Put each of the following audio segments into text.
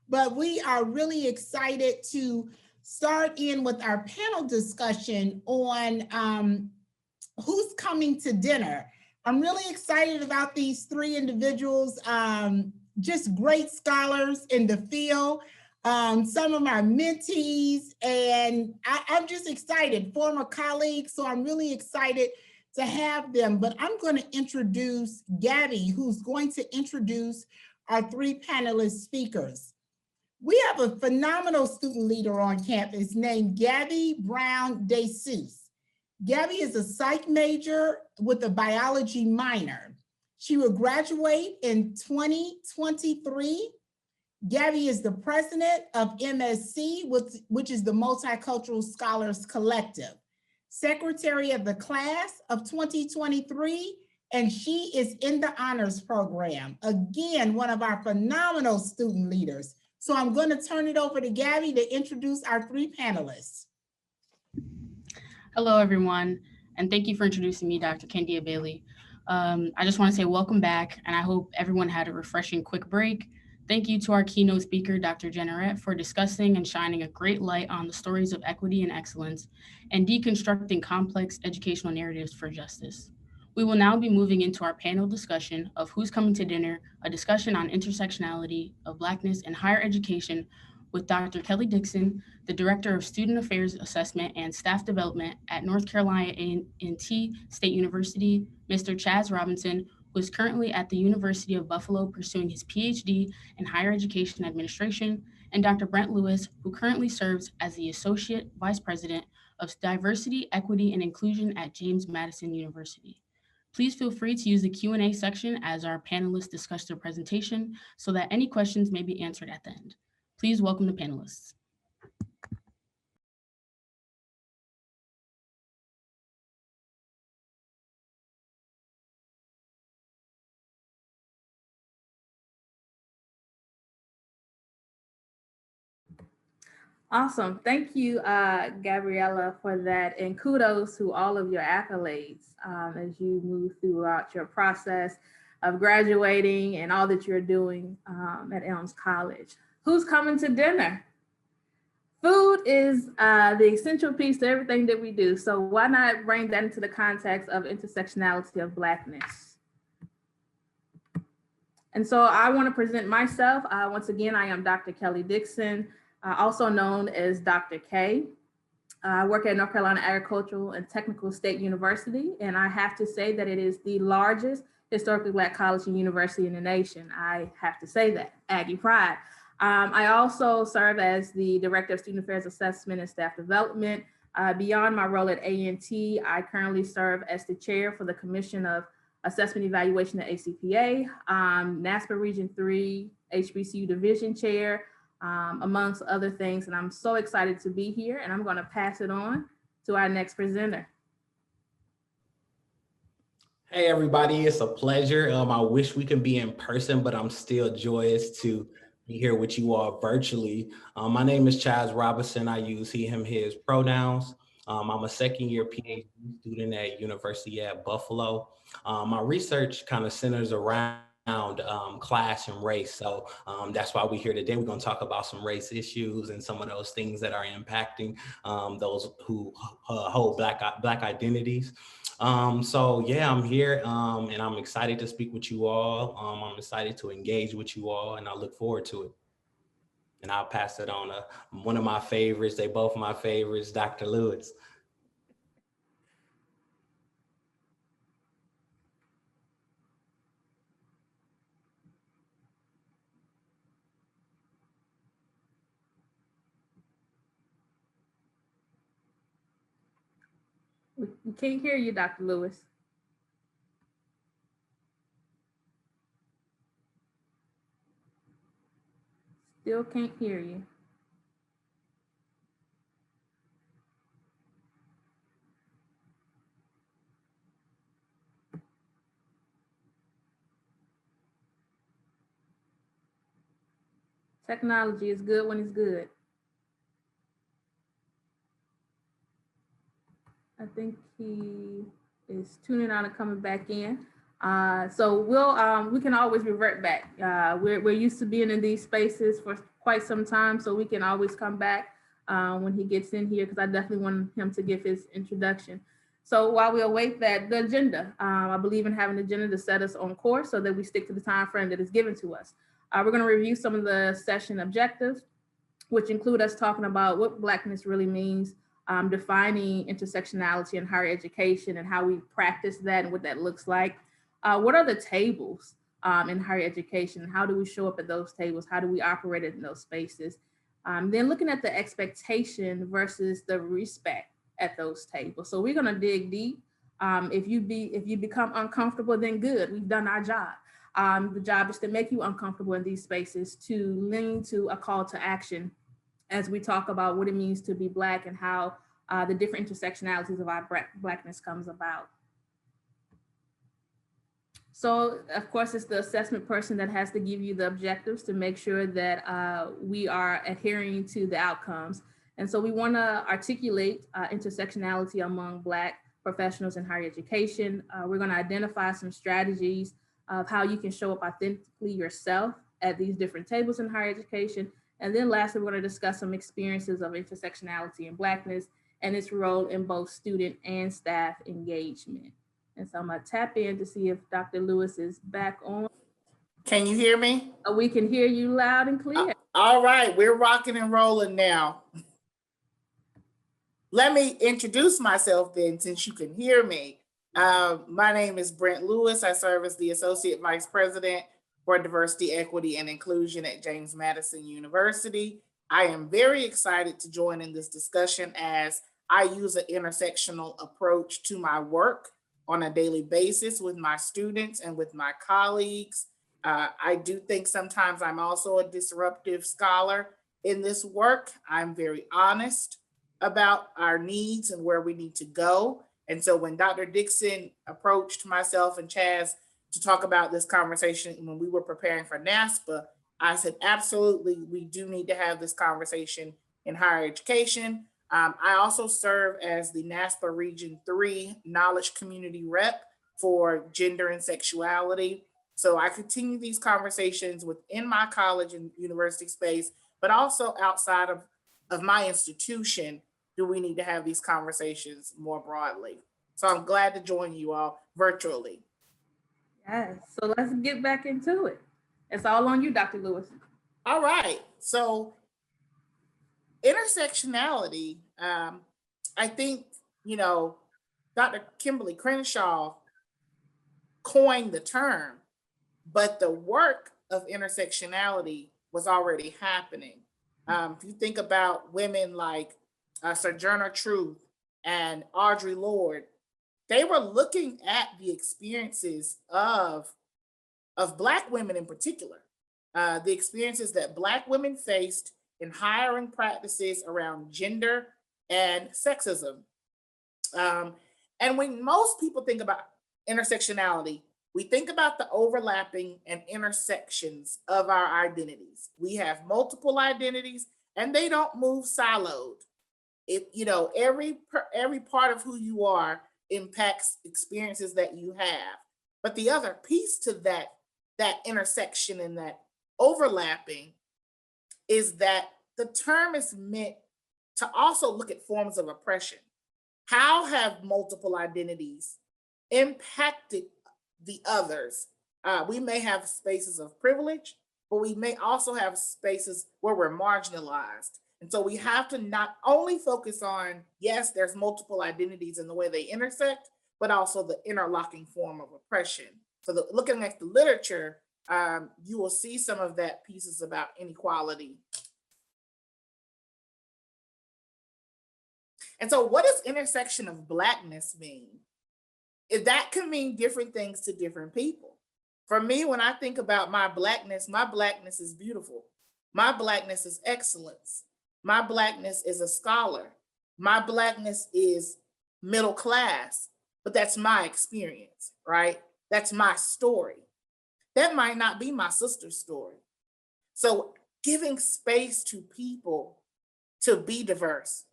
but we are really excited to start in with our panel discussion on who's coming to dinner. I'm really excited about these three individuals, just great scholars in the field. Some of my mentees, and I'm just excited, former colleagues, so I'm really excited to have them. But I'm going to introduce Gabby, who's going to introduce our three panelist speakers. We have a phenomenal student leader on campus named Gabby Brown DeSuze. Gabby is a psych major with a biology minor. She will graduate in 2023. Gabby is the president of MSC, which is the Multicultural Scholars Collective, secretary of the class of 2023, and she is in the honors program. Again, one of our phenomenal student leaders. So I'm going to turn it over to Gabby to introduce our three panelists. Hello, everyone, and thank you for introducing me, Dr. Kendia Bailey. I just want to say welcome back, and I hope everyone had a refreshing quick break. Thank you to our keynote speaker, Dr. Jenneret, for discussing and shining a great light on the stories of equity and excellence and deconstructing complex educational narratives for justice. We will now be moving into our panel discussion of Who's Coming to Dinner, a discussion on intersectionality of Blackness in higher education with Dr. Kelly Dixon, the Director of Student Affairs Assessment and Staff Development at North Carolina A&T State University, Mr. Chaz Robinson, who is currently at the University of Buffalo pursuing his PhD in Higher Education Administration, and Dr. Brent Lewis, who currently serves as the Associate Vice President of Diversity, Equity, and Inclusion at James Madison University. Please feel free to use the Q&A section as our panelists discuss their presentation so that any questions may be answered at the end. Please welcome the panelists. Awesome. Thank you, Gabriella, for that. And kudos to all of your accolades as you move throughout your process of graduating and all that you're doing at Elms College. Who's coming to dinner? Food is the essential piece to everything that we do. So why not bring that into the context of intersectionality of Blackness? And so I want to present myself. Once again, I am Dr. Kelly Dixon, also known as Dr. K. I work at North Carolina Agricultural and Technical State University, and I have to say that it is the largest historically Black college and university in the nation. I have to say that, Aggie pride. I also serve as the Director of Student Affairs Assessment and Staff Development. Beyond my role at A&T, I currently serve as the chair for the Commission of Assessment Evaluation at ACPA, NASPA Region 3, HBCU Division Chair, amongst other things. And I'm so excited to be here, and I'm going to pass it on to our next presenter. Hey, everybody, it's a pleasure. I wish we could be in person, but I'm still joyous to be here with you all virtually. My name is Chaz Robinson. I use he, him, his pronouns. I'm a second-year PhD student at University at Buffalo. My research kind of centers around class and race. So that's why we're here today. We're going to talk about some race issues and some of those things that are impacting those who hold Black identities. So yeah, I'm here and I'm excited to speak with you all. I'm excited to engage with you all, and I look forward to it. And I'll pass it on to one of my favorites. They both my favorites, Dr. Lewis. We can't hear you, Dr. Lewis. Still can't hear you. Technology is good when it's good. I think he is tuning out and coming back in. So we can always revert back. We're used to being in these spaces for quite some time, so we can always come back when he gets in here, because I definitely want him to give his introduction. So while we await that, the agenda, I believe in having an agenda to set us on course so that we stick to the time frame that is given to us. We're going to review some of the session objectives, which include us talking about what Blackness really means, defining intersectionality in higher education and how we practice that and what that looks like. What are the tables in higher education? How do we show up at those tables? How do we operate in those spaces? Then looking at the expectation versus the respect at those tables. So we're going to dig deep. If you become uncomfortable, then good, we've done our job. The job is to make you uncomfortable in these spaces, to lean to a call to action as we talk about what it means to be Black and how the different intersectionalities of our Blackness comes about. So of course, it's the assessment person that has to give you the objectives to make sure that we are adhering to the outcomes. And so we want to articulate intersectionality among Black professionals in higher education. We're going to identify some strategies of how you can show up authentically yourself at these different tables in higher education. And then lastly, we're going to discuss some experiences of intersectionality and Blackness and its role in both student and staff engagement. And so I'm going to tap in to see if Dr. Lewis is back on. Can you hear me? We can hear you loud and clear. All right, we're rocking and rolling now. Let me introduce myself then, since you can hear me. My name is Brent Lewis. I serve as the Associate Vice President for Diversity, Equity, and Inclusion at James Madison University. I am very excited to join in this discussion as I use an intersectional approach to my work on a daily basis with my students and with my colleagues. I do think sometimes I'm also a disruptive scholar in this work. I'm very honest about our needs and where we need to go. And so when Dr. Dixon approached myself and Chaz to talk about this conversation when we were preparing for NASPA, I said, absolutely, we do need to have this conversation in higher education. I also serve as the NASPA Region 3 Knowledge Community Rep for gender and sexuality. So I continue these conversations within my college and university space, but also outside of my institution, do we need to have these conversations more broadly. So I'm glad to join you all virtually. Yes, so let's get back into it. It's all on you, Dr. Lewis. All right, so intersectionality, I think, Dr. Kimberly Crenshaw coined the term, but the work of intersectionality was already happening. If you think about women like Sojourner Truth and Audre Lorde, they were looking at the experiences of Black women in particular, the experiences that Black women faced in hiring practices around gender and sexism. And when most people think about intersectionality, we think about the overlapping and intersections of our identities. We have multiple identities and they don't move siloed. Every part of who you are impacts experiences that you have. But the other piece to that intersection and that overlapping is that the term is meant to also look at forms of oppression. How have multiple identities impacted the others? We may have spaces of privilege, but we may also have spaces where we're marginalized. And so we have to not only focus on, yes, there's multiple identities and the way they intersect, but also the interlocking form of oppression. So looking at the literature, you will see some of that pieces about inequality. And so what does intersection of Blackness mean? That can mean different things to different people. For me, when I think about my Blackness is beautiful. My Blackness is excellence. My Blackness is a scholar. My Blackness is middle class, but that's my experience, right? That's my story. That might not be my sister's story. So giving space to people to be diverse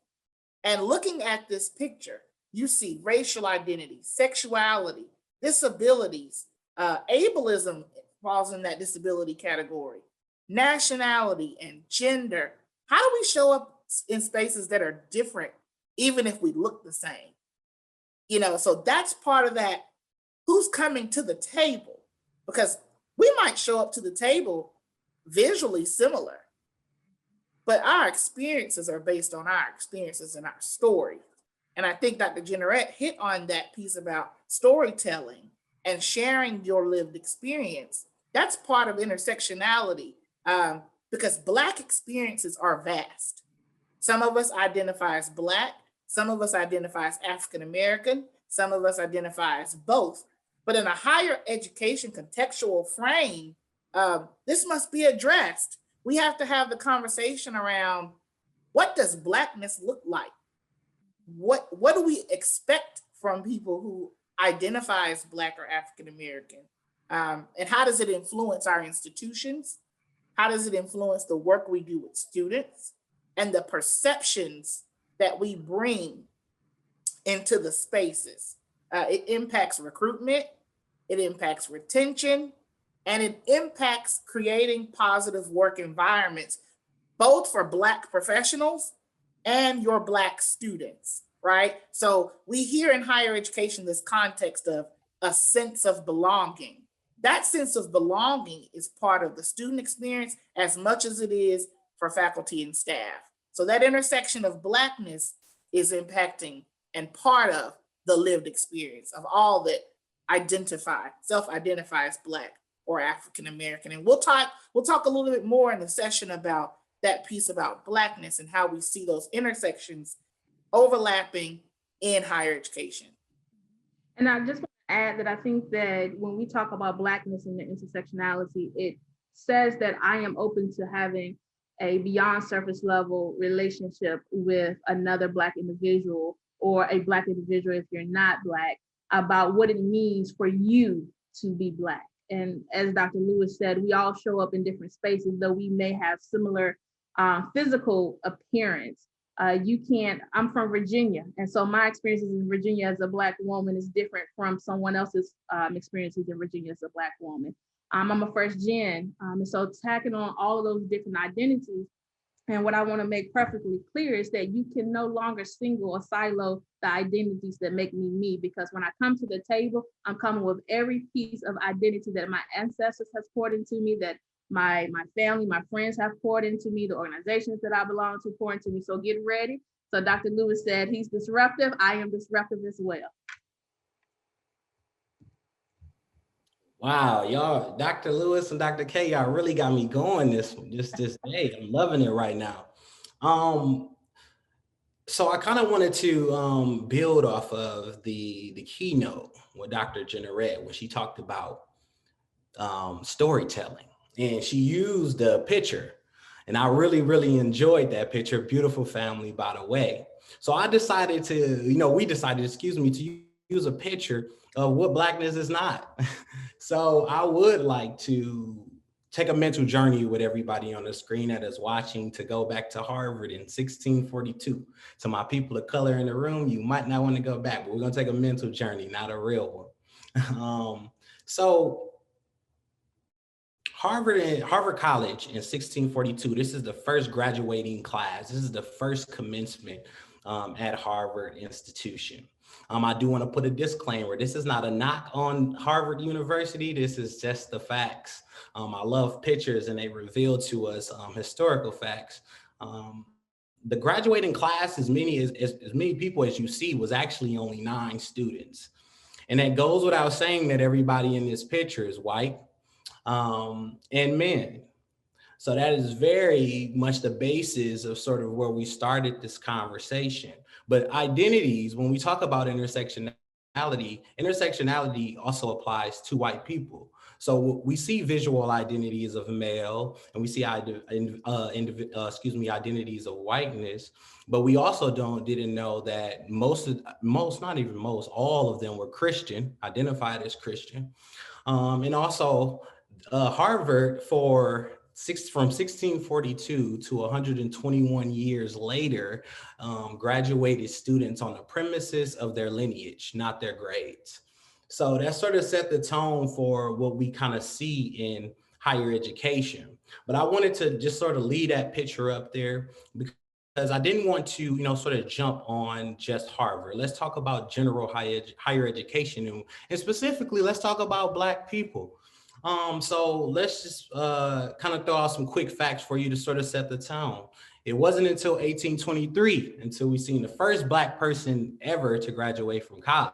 and looking at this picture, you see racial identity, sexuality, disabilities, ableism falls in that disability category. nationality and gender. How do we show up in spaces that are different, even if we look the same? You know, so that's part of that. Who's coming to the table? Because we might show up to the table visually similar, but our experiences are based on our experiences and our story. And I think Dr. Jenneret hit on that piece about storytelling and sharing your lived experience. That's part of intersectionality, because Black experiences are vast. Some of us identify as Black, some of us identify as African American, some of us identify as both. But in a higher education contextual frame, this must be addressed. We have to have the conversation around, what does Blackness look like? What do we expect from people who identify as Black or African American? And how does it influence our institutions? How does it influence the work we do with students and the perceptions that we bring into the spaces? It impacts recruitment, it impacts retention, and it impacts creating positive work environments, both for Black professionals and your Black students, right? So we hear in higher education this context of a sense of belonging. That sense of belonging is part of the student experience as much as it is for faculty and staff. So that intersection of Blackness is impacting and part of the lived experience of all that self-identify as Black or African American. And we'll talk a little bit more in the session about that piece about Blackness and how we see those intersections overlapping in higher education. And I just want to add that I think that when we talk about Blackness and the intersectionality, it says that I am open to having a beyond surface level relationship with another Black individual or a Black individual if you're not Black, about what it means for you to be Black. And as Dr. Lewis said, we all show up in different spaces, though we may have similar physical appearance. I'm from Virginia. And so my experiences in Virginia as a Black woman is different from someone else's experiences in Virginia as a Black woman. I'm a first gen. And so tacking on all of those different identities. And what I want to make perfectly clear is that you can no longer single or silo the identities that make me me, because when I come to the table, I'm coming with every piece of identity that my ancestors has poured into me, that my family, my friends have poured into me, the organizations that I belong to pour into me. So get ready. So Dr. Lewis said he's disruptive. I am disruptive as well. Wow, y'all, Dr. Lewis and Dr. K, y'all really got me going this day. I'm loving it right now. So I kind of wanted to build off of the keynote with Dr. Jenneret when she talked about storytelling, and she used a picture, and I really enjoyed that picture. Beautiful family, by the way. So I decided to use a picture of what Blackness is not. So I would like to take a mental journey with everybody on the screen that is watching to go back to Harvard in 1642. To my people of color in the room, you might not want to go back, but we're gonna take a mental journey, not a real one. So Harvard College in 1642, this is the first graduating class. This is the first commencement at Harvard institution. I do want to put a disclaimer. This is not a knock on Harvard University. This is just the facts. I love pictures, and they reveal to us historical facts. The graduating class, as many people as you see, was actually only 9 students. And that goes without saying that everybody in this picture is white and men. So that is very much the basis of sort of where we started this conversation. But identities, when we talk about intersectionality also applies to white people. So we see visual identities of male, and we see identities of whiteness, but we also didn't know that all of them were Christian, identified as Christian. And also Harvard from 1642 to 121 years later, graduated students on the premises of their lineage, not their grades. So that sort of set the tone for what we kind of see in higher education. But I wanted to just sort of leave that picture up there because I didn't want to, sort of jump on just Harvard. Let's talk about general higher education, and specifically, let's talk about Black people. So let's just kind of throw out some quick facts for you to sort of set the tone. It wasn't until 1823 until we seen the first Black person ever to graduate from college.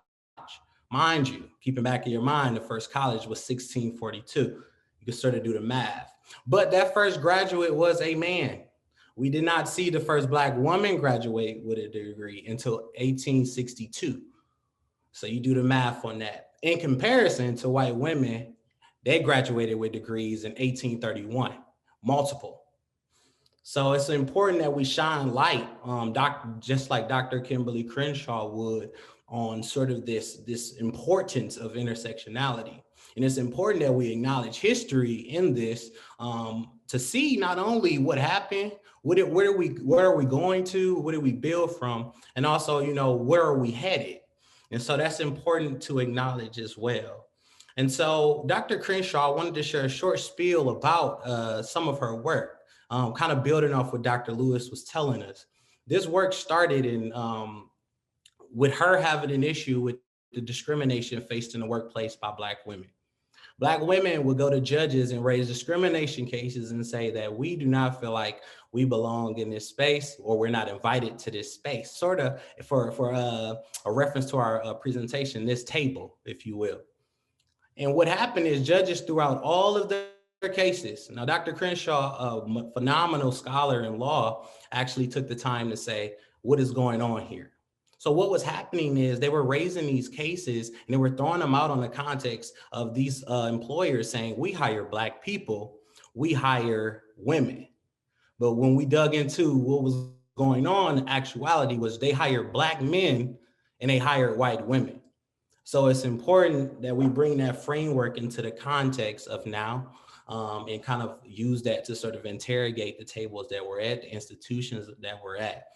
Mind you, keep in back of your mind, the first college was 1642. You can sort of do the math. But that first graduate was a man. We did not see the first Black woman graduate with a degree until 1862. So you do the math on that. In comparison to white women, they graduated with degrees in 1831, multiple. So it's important that we shine light, just like Dr. Kimberly Crenshaw would, on sort of this importance of intersectionality. And it's important that we acknowledge history in this to see not only what happened, where are we going to, what did we build from, and also, where are we headed? And so that's important to acknowledge as well. And so Dr. Crenshaw wanted to share a short spiel about some of her work, kind of building off what Dr. Lewis was telling us. This work started in with her having an issue with the discrimination faced in the workplace by Black women. Black women would go to judges and raise discrimination cases and say that we do not feel like we belong in this space, or we're not invited to this space, sort of for a reference to our presentation, this table, if you will. And what happened is judges throughout all of their cases. Now, Dr. Crenshaw, a phenomenal scholar in law, actually took the time to say, what is going on here? So what was happening is they were raising these cases and they were throwing them out on the context of these employers saying, we hire Black people, we hire women. But when we dug into what was going on, in actuality was they hired Black men and they hired white women. So it's important that we bring that framework into the context of now and kind of use that to sort of interrogate the tables that we're at, the institutions that we're at.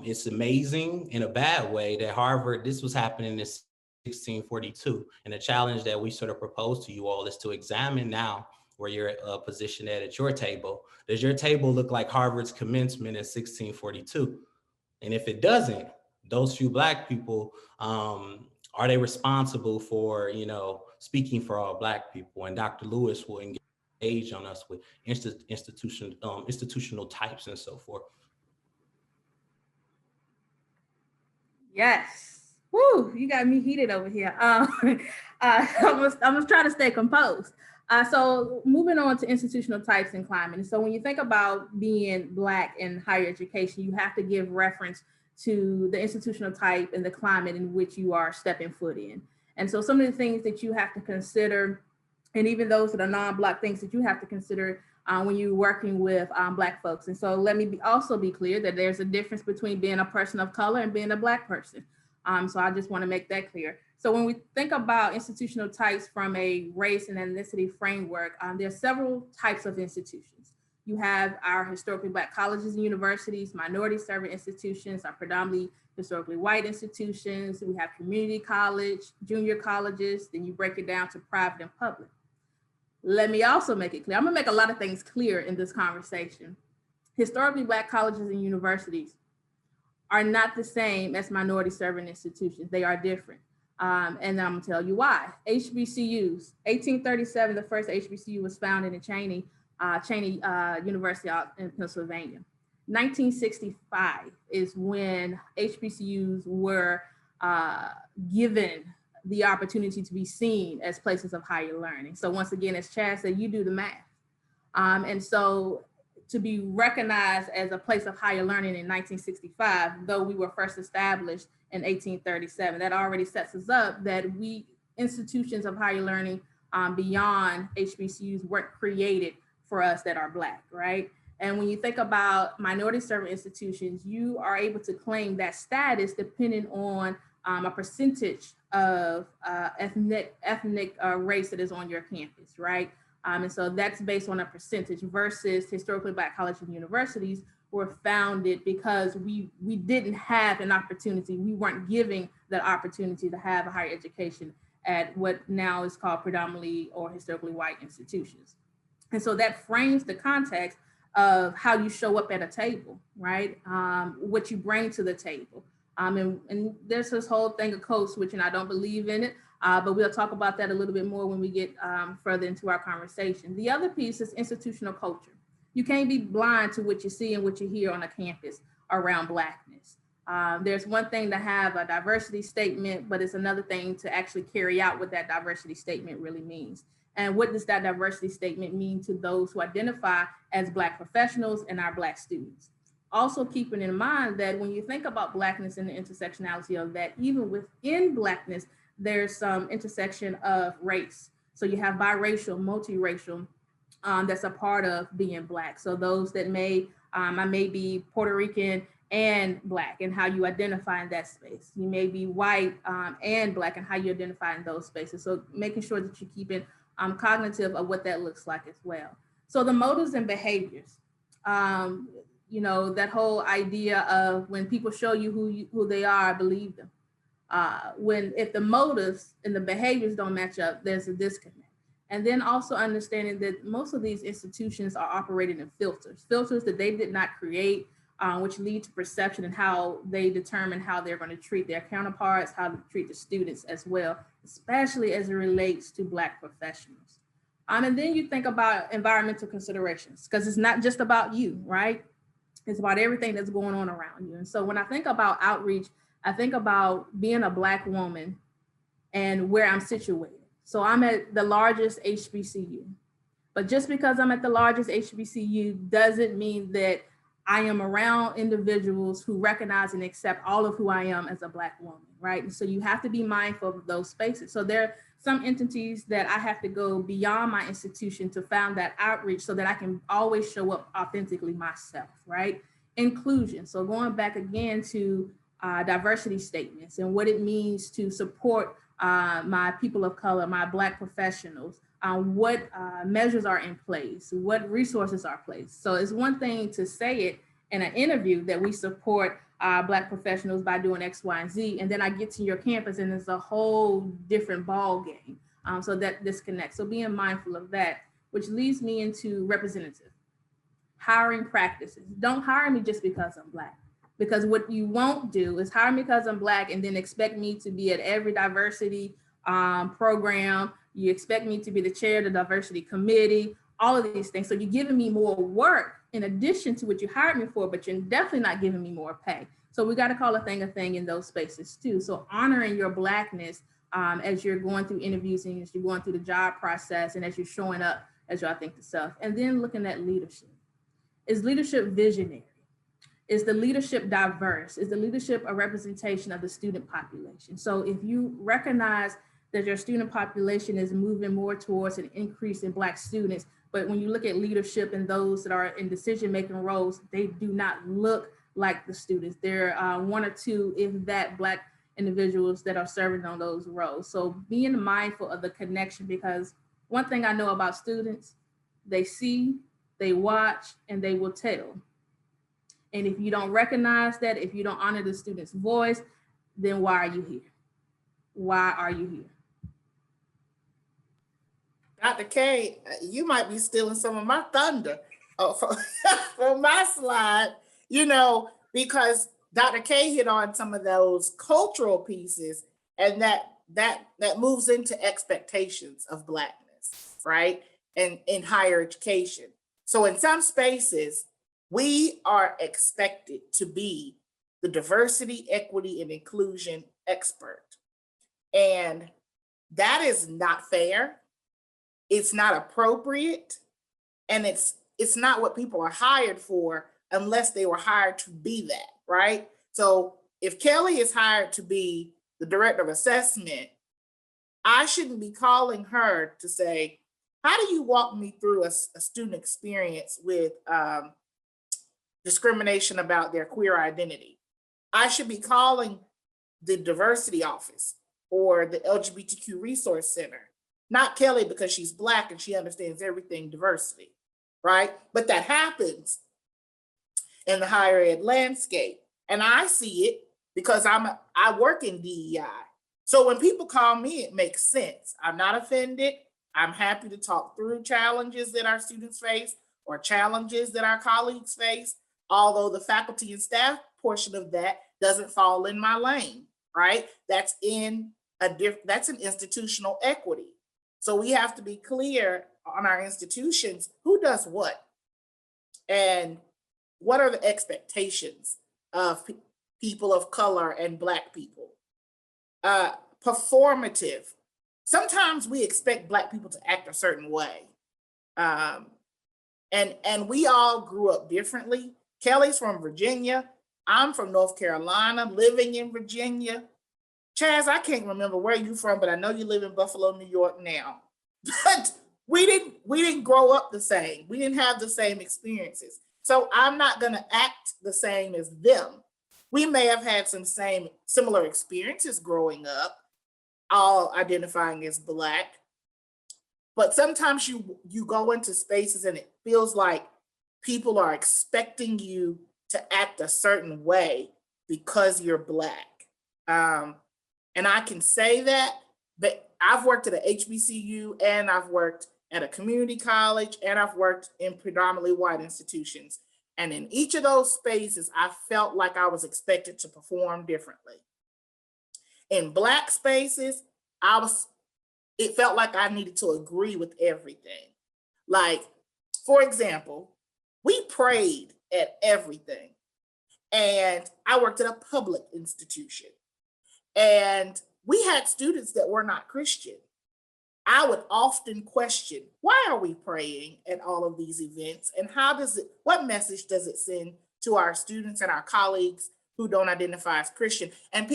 It's amazing in a bad way that Harvard, this was happening in 1642. And the challenge that we sort of propose to you all is to examine now where you're positioned at your table. Does your table look like Harvard's commencement in 1642? And if it doesn't, those few Black people, are they responsible for, speaking for all Black people? And Dr. Lewis will engage on us with institutional types and so forth. Yes. Woo, you got me heated over here. I'm gonna try to stay composed. So moving on to institutional types and climate. And so when you think about being Black in higher education, you have to give reference to the institutional type and the climate in which you are stepping foot in. And so some of the things that you have to consider, and even those that are non-Black things that you have to consider when you're working with Black folks. And so let me also be clear that there's a difference between being a person of color and being a Black person. So I just want to make that clear. So when we think about institutional types from a race and ethnicity framework, there are several types of institutions. You have our historically Black colleges and universities, minority serving institutions, our predominantly historically white institutions. We have community college, junior colleges, then you break it down to private and public. Let me also make it clear. I'm gonna make a lot of things clear in this conversation. Historically Black colleges and universities are not the same as minority serving institutions. They are different. And I'm gonna tell you why. HBCUs, 1837, the first HBCU was founded in Cheney University out in Pennsylvania. 1965 is when HBCUs were given the opportunity to be seen as places of higher learning. So once again, as Chad said, you do the math. And so to be recognized as a place of higher learning in 1965, though we were first established in 1837, that already sets us up that institutions of higher learning beyond HBCUs weren't created for us that are Black, right? And when you think about minority serving institutions, you are able to claim that status depending on a percentage of ethnic race that is on your campus, right? And so that's based on a percentage versus historically Black colleges and universities were founded because we didn't have an opportunity. We weren't giving that opportunity to have a higher education at what now is called predominantly or historically white institutions. And so that frames the context of how you show up at a table, right? What you bring to the table. And there's this whole thing of code switching. I don't believe in it, but we'll talk about that a little bit more when we get further into our conversation. The other piece is institutional culture. You can't be blind to what you see and what you hear on a campus around Blackness. There's one thing to have a diversity statement, but it's another thing to actually carry out what that diversity statement really means. And what does that diversity statement mean to those who identify as Black professionals and our Black students? Also keeping in mind that when you think about Blackness and the intersectionality of that, even within Blackness, there's some intersection of race. So you have biracial, multiracial, that's a part of being Black. So those that I may be Puerto Rican and Black and how you identify in that space. You may be white and Black and how you identify in those spaces. So making sure that you keep it cognitive of what that looks like as well. So the motives and behaviors, that whole idea of when people show you who they are, believe them. If the motives and the behaviors don't match up, there's a disconnect. And then also understanding that most of these institutions are operating in filters that they did not create, which lead to perception and how they determine how they're going to treat their counterparts, how to treat the students as well, especially as it relates to Black professionals. And then you think about environmental considerations, because it's not just about you, right? It's about everything that's going on around you. And so when I think about outreach, I think about being a Black woman and where I'm situated. So I'm at the largest HBCU, but just because I'm at the largest HBCU doesn't mean that I am around individuals who recognize and accept all of who I am as a Black woman, right? And so you have to be mindful of those spaces. So there are some entities that I have to go beyond my institution to find that outreach so that I can always show up authentically myself, right? Inclusion. So going back again to diversity statements and what it means to support my people of color, my Black professionals, what measures are in place, what resources are placed. So it's one thing to say it in an interview that we support Black professionals by doing X, Y, and Z, and then I get to your campus and it's a whole different ball game. So that disconnect. So being mindful of that, which leads me into representative hiring practices. Don't hire me just because I'm Black. Because what you won't do is hire me because I'm Black and then expect me to be at every diversity program. You expect me to be the chair of the diversity committee, all of these things. So you're giving me more work in addition to what you hired me for, but you're definitely not giving me more pay. So we got to call a thing in those spaces too. So honoring your Blackness as you're going through interviews and as you're going through the job process and as you're showing up as your authentic self. And then looking at leadership. Is leadership visionary? Is the leadership diverse? Is the leadership a representation of the student population? So if you recognize that your student population is moving more towards an increase in Black students, but when you look at leadership and those that are in decision-making roles, they do not look like the students. There are one or two, if that, Black individuals that are serving on those roles. So being mindful of the connection, because one thing I know about students, they see, they watch, and they will tell. And if you don't recognize that, if you don't honor the student's voice, then why are you here? Why are you here? Dr. K, you might be stealing some of my thunder from my slide, because Dr. K hit on some of those cultural pieces, and that moves into expectations of Blackness, right? And in higher education. So in some spaces, we are expected to be the diversity, equity, and inclusion expert. And that is not fair. It's not appropriate. And it's not what people are hired for unless they were hired to be that, right? So if Kelly is hired to be the director of assessment, I shouldn't be calling her to say, how do you walk me through a student experience with discrimination about their queer identity? I should be calling the diversity office or the LGBTQ resource center, not Kelly because she's Black and she understands everything diversity, right? But that happens in the higher ed landscape. And I see it because I work in DEI. So when people call me, it makes sense. I'm not offended. I'm happy to talk through challenges that our students face or challenges that our colleagues face, although the faculty and staff portion of that doesn't fall in my lane, right? That's an institutional equity. So we have to be clear on our institutions, who does what? And what are the expectations of people of color and Black people? Performative. Sometimes we expect Black people to act a certain way. And we all grew up differently. Kelly's from Virginia. I'm from North Carolina, living in Virginia. Chaz, I can't remember where you're from, but I know you live in Buffalo, New York now. But we didn't grow up the same. We didn't have the same experiences. So I'm not gonna act the same as them. We may have had some similar experiences growing up, all identifying as Black. But sometimes you go into spaces and it feels like people are expecting you to act a certain way because you're Black. And I can say that, but I've worked at a HBCU and I've worked at a community college and I've worked in predominantly white institutions. And in each of those spaces, I felt like I was expected to perform differently. In Black spaces, it felt like I needed to agree with everything. Like, for example, we prayed at everything. And I worked at a public institution. And we had students that were not Christian. I would often question, why are we praying at all of these events? And what message does it send to our students and our colleagues who don't identify as Christian? And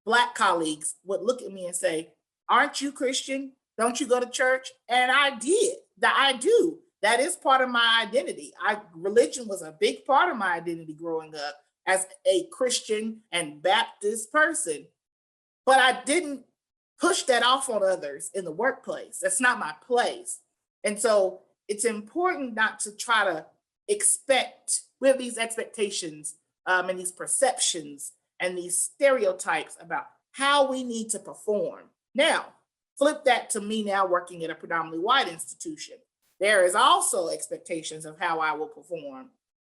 Black colleagues would look at me and say, aren't you Christian? Don't you go to church? And I did. I do. That is part of my identity. Religion was a big part of my identity growing up as a Christian and Baptist person. But I didn't push that off on others in the workplace. That's not my place. And so it's important not to try to we have these expectations and these perceptions and these stereotypes about how we need to perform. Now, flip that to me now working at a predominantly white institution. There is also expectations of how I will perform.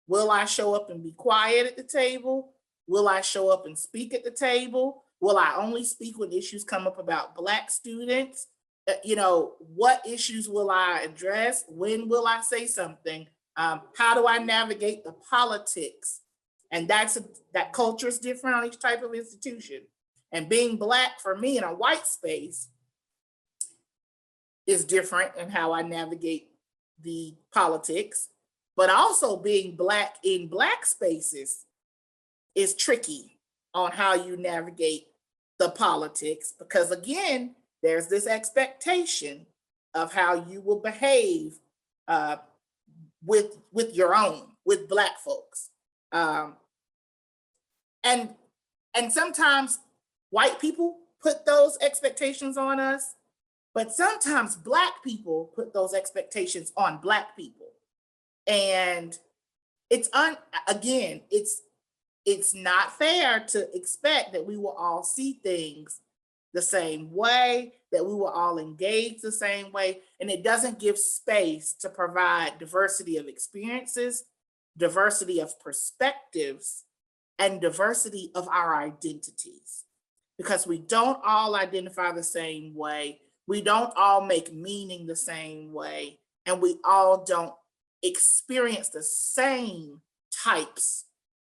Will I show up and be quiet at the table? Will I show up and speak at the table? Will I only speak when issues come up about Black students? What issues will I address? When will I say something? How do I navigate the politics? And that culture is different on each type of institution. And being Black for me in a white space is different in how I navigate the politics, but also being Black in Black spaces is tricky on how you navigate the politics, because again, there's this expectation of how you will behave with Black folks. And sometimes white people put those expectations on us, but sometimes Black people put those expectations on Black people. And it's not fair to expect that we will all see things the same way, that we will all engage the same way, and it doesn't give space to provide diversity of experiences, diversity of perspectives, and diversity of our identities. Because we don't all identify the same way, we don't all make meaning the same way, and we all don't experience the same types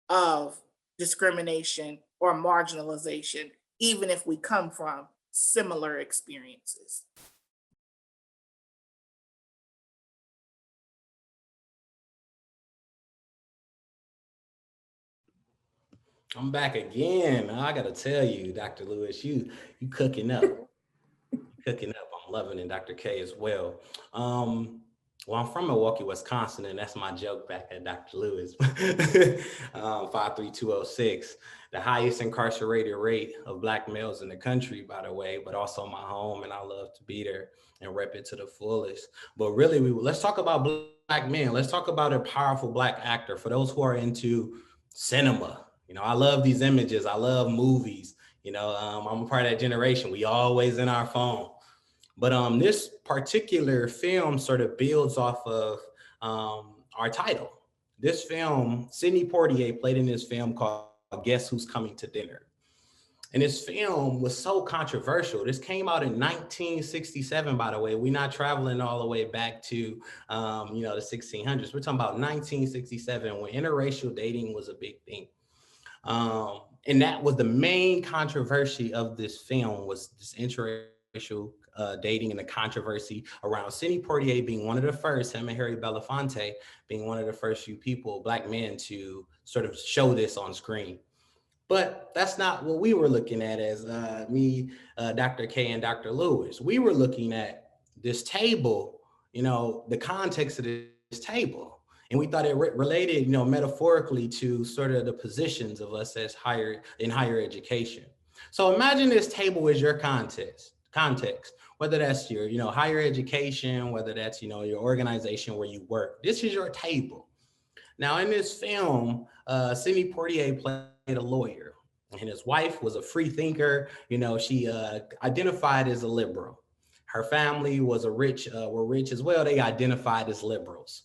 of discrimination or marginalization, even if we come from similar experiences. I'm back again. I gotta tell you, Dr. Lewis, you cooking up. Cooking up. I'm loving it, Dr. K as well. Well, I'm from Milwaukee, Wisconsin, and that's my joke back at Dr. Lewis. 53206, the highest incarcerated rate of Black males in the country, by the way, but also my home, and I love to be there and rep it to the fullest. But really, let's talk about Black men. Let's talk about a powerful Black actor. For those who are into cinema, I love these images. I love movies. I'm a part of that generation. We always in our phone. But this particular film sort of builds off of our title. This film, Sidney Poitier played in this film called Guess Who's Coming to Dinner? And this film was so controversial. This came out in 1967, by the way. We're not traveling all the way back to, the 1600s. We're talking about 1967 when interracial dating was a big thing. And that was the main controversy of this film, was this interracial dating and the controversy around Sidney Poitier being one of the first, him and Harry Belafonte being one of the first few people, Black men, to sort of show this on screen. But that's not what we were looking at as me, Dr. K, and Dr. Lewis. We were looking at this table, the context of this table. And we thought it related, metaphorically to sort of the positions of us as higher education. So imagine this table is your context, whether that's your, higher education, whether that's, your organization where you work. This is your table. Now, in this film, Sidney Poitier played a lawyer, and his wife was a free thinker. She identified as a liberal. Her family was were rich as well. They identified as liberals.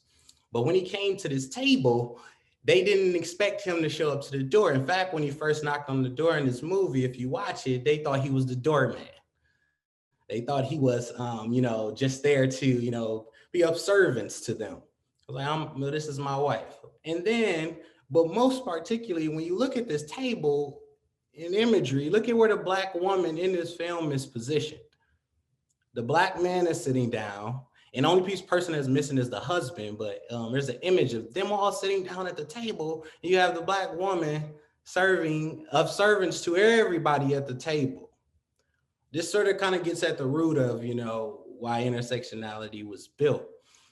But when he came to this table, they didn't expect him to show up to the door. In fact, when he first knocked on the door in this movie, if you watch it, they thought he was the doorman. They thought he was, just there to, be of servants to them. I was like, this is my wife. And then, but most particularly, when you look at this table in imagery, look at where the Black woman in this film is positioned. The Black man is sitting down, and the only person that's missing is the husband, but there's an image of them all sitting down at the table. And you have the Black woman serving of servants to everybody at the table. This sort of kind of gets at the root of, why intersectionality was built.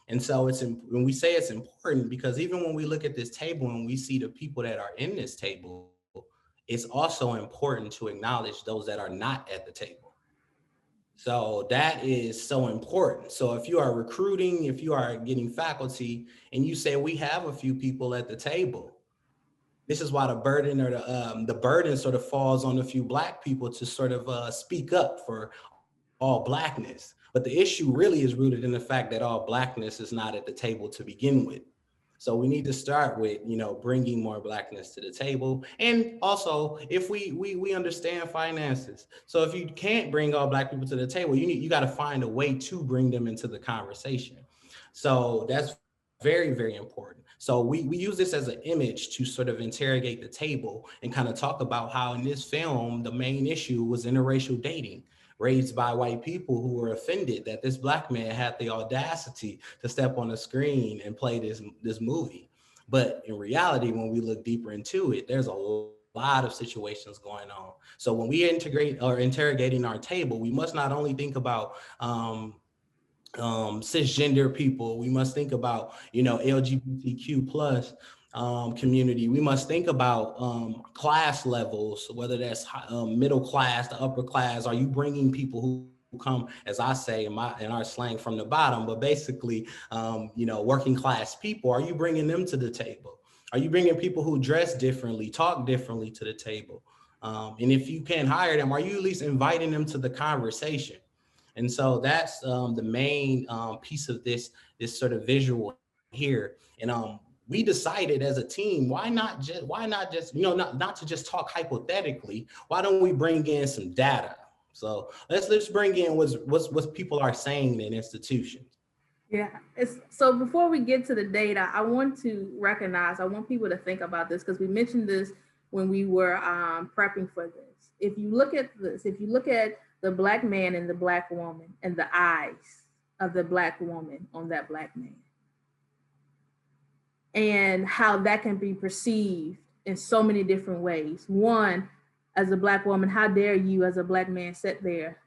And so when we say it's important, because even when we look at this table and we see the people that are in this table, it's also important to acknowledge those that are not at the table. So that is so important. So if you are recruiting, if you are getting faculty and you say, we have a few people at the table, this is why the burden or the burden sort of falls on a few Black people to sort of speak up for all Blackness. But the issue really is rooted in the fact that all Blackness is not at the table to begin with. So we need to start with, bringing more Blackness to the table. And also, if we understand finances. So if you can't bring all Black people to the table, you got to find a way to bring them into the conversation. So that's very, very important. So we use this as an image to sort of interrogate the table and kind of talk about how in this film, the main issue was interracial dating, raised by white people who were offended that this Black man had the audacity to step on the screen and play this movie. But in reality, when we look deeper into it, there's a lot of situations going on. So when we integrate or interrogating our table, we must not only think about cisgender people, we must think about, LGBTQ plus community. We must think about class levels, whether that's middle class to upper class. Are you bringing people who come, as I say in our slang, from the bottom, but basically, working class people? Are you bringing them to the table? Are you bringing people who dress differently, talk differently to the table? And if you can't hire them, are you at least inviting them to the conversation? And so that's the main piece of this sort of visual here. And we decided as a team, why not just, not to just talk hypothetically, why don't we bring in some data? So let's bring in what people are saying in institutions. Yeah, so before we get to the data, I want people to think about this, because we mentioned this when we were prepping for this. If you look at the Black man and the Black woman and the eyes of the Black woman on that Black man, and how that can be perceived in so many different ways. One, as a Black woman, how dare you as a Black man sit there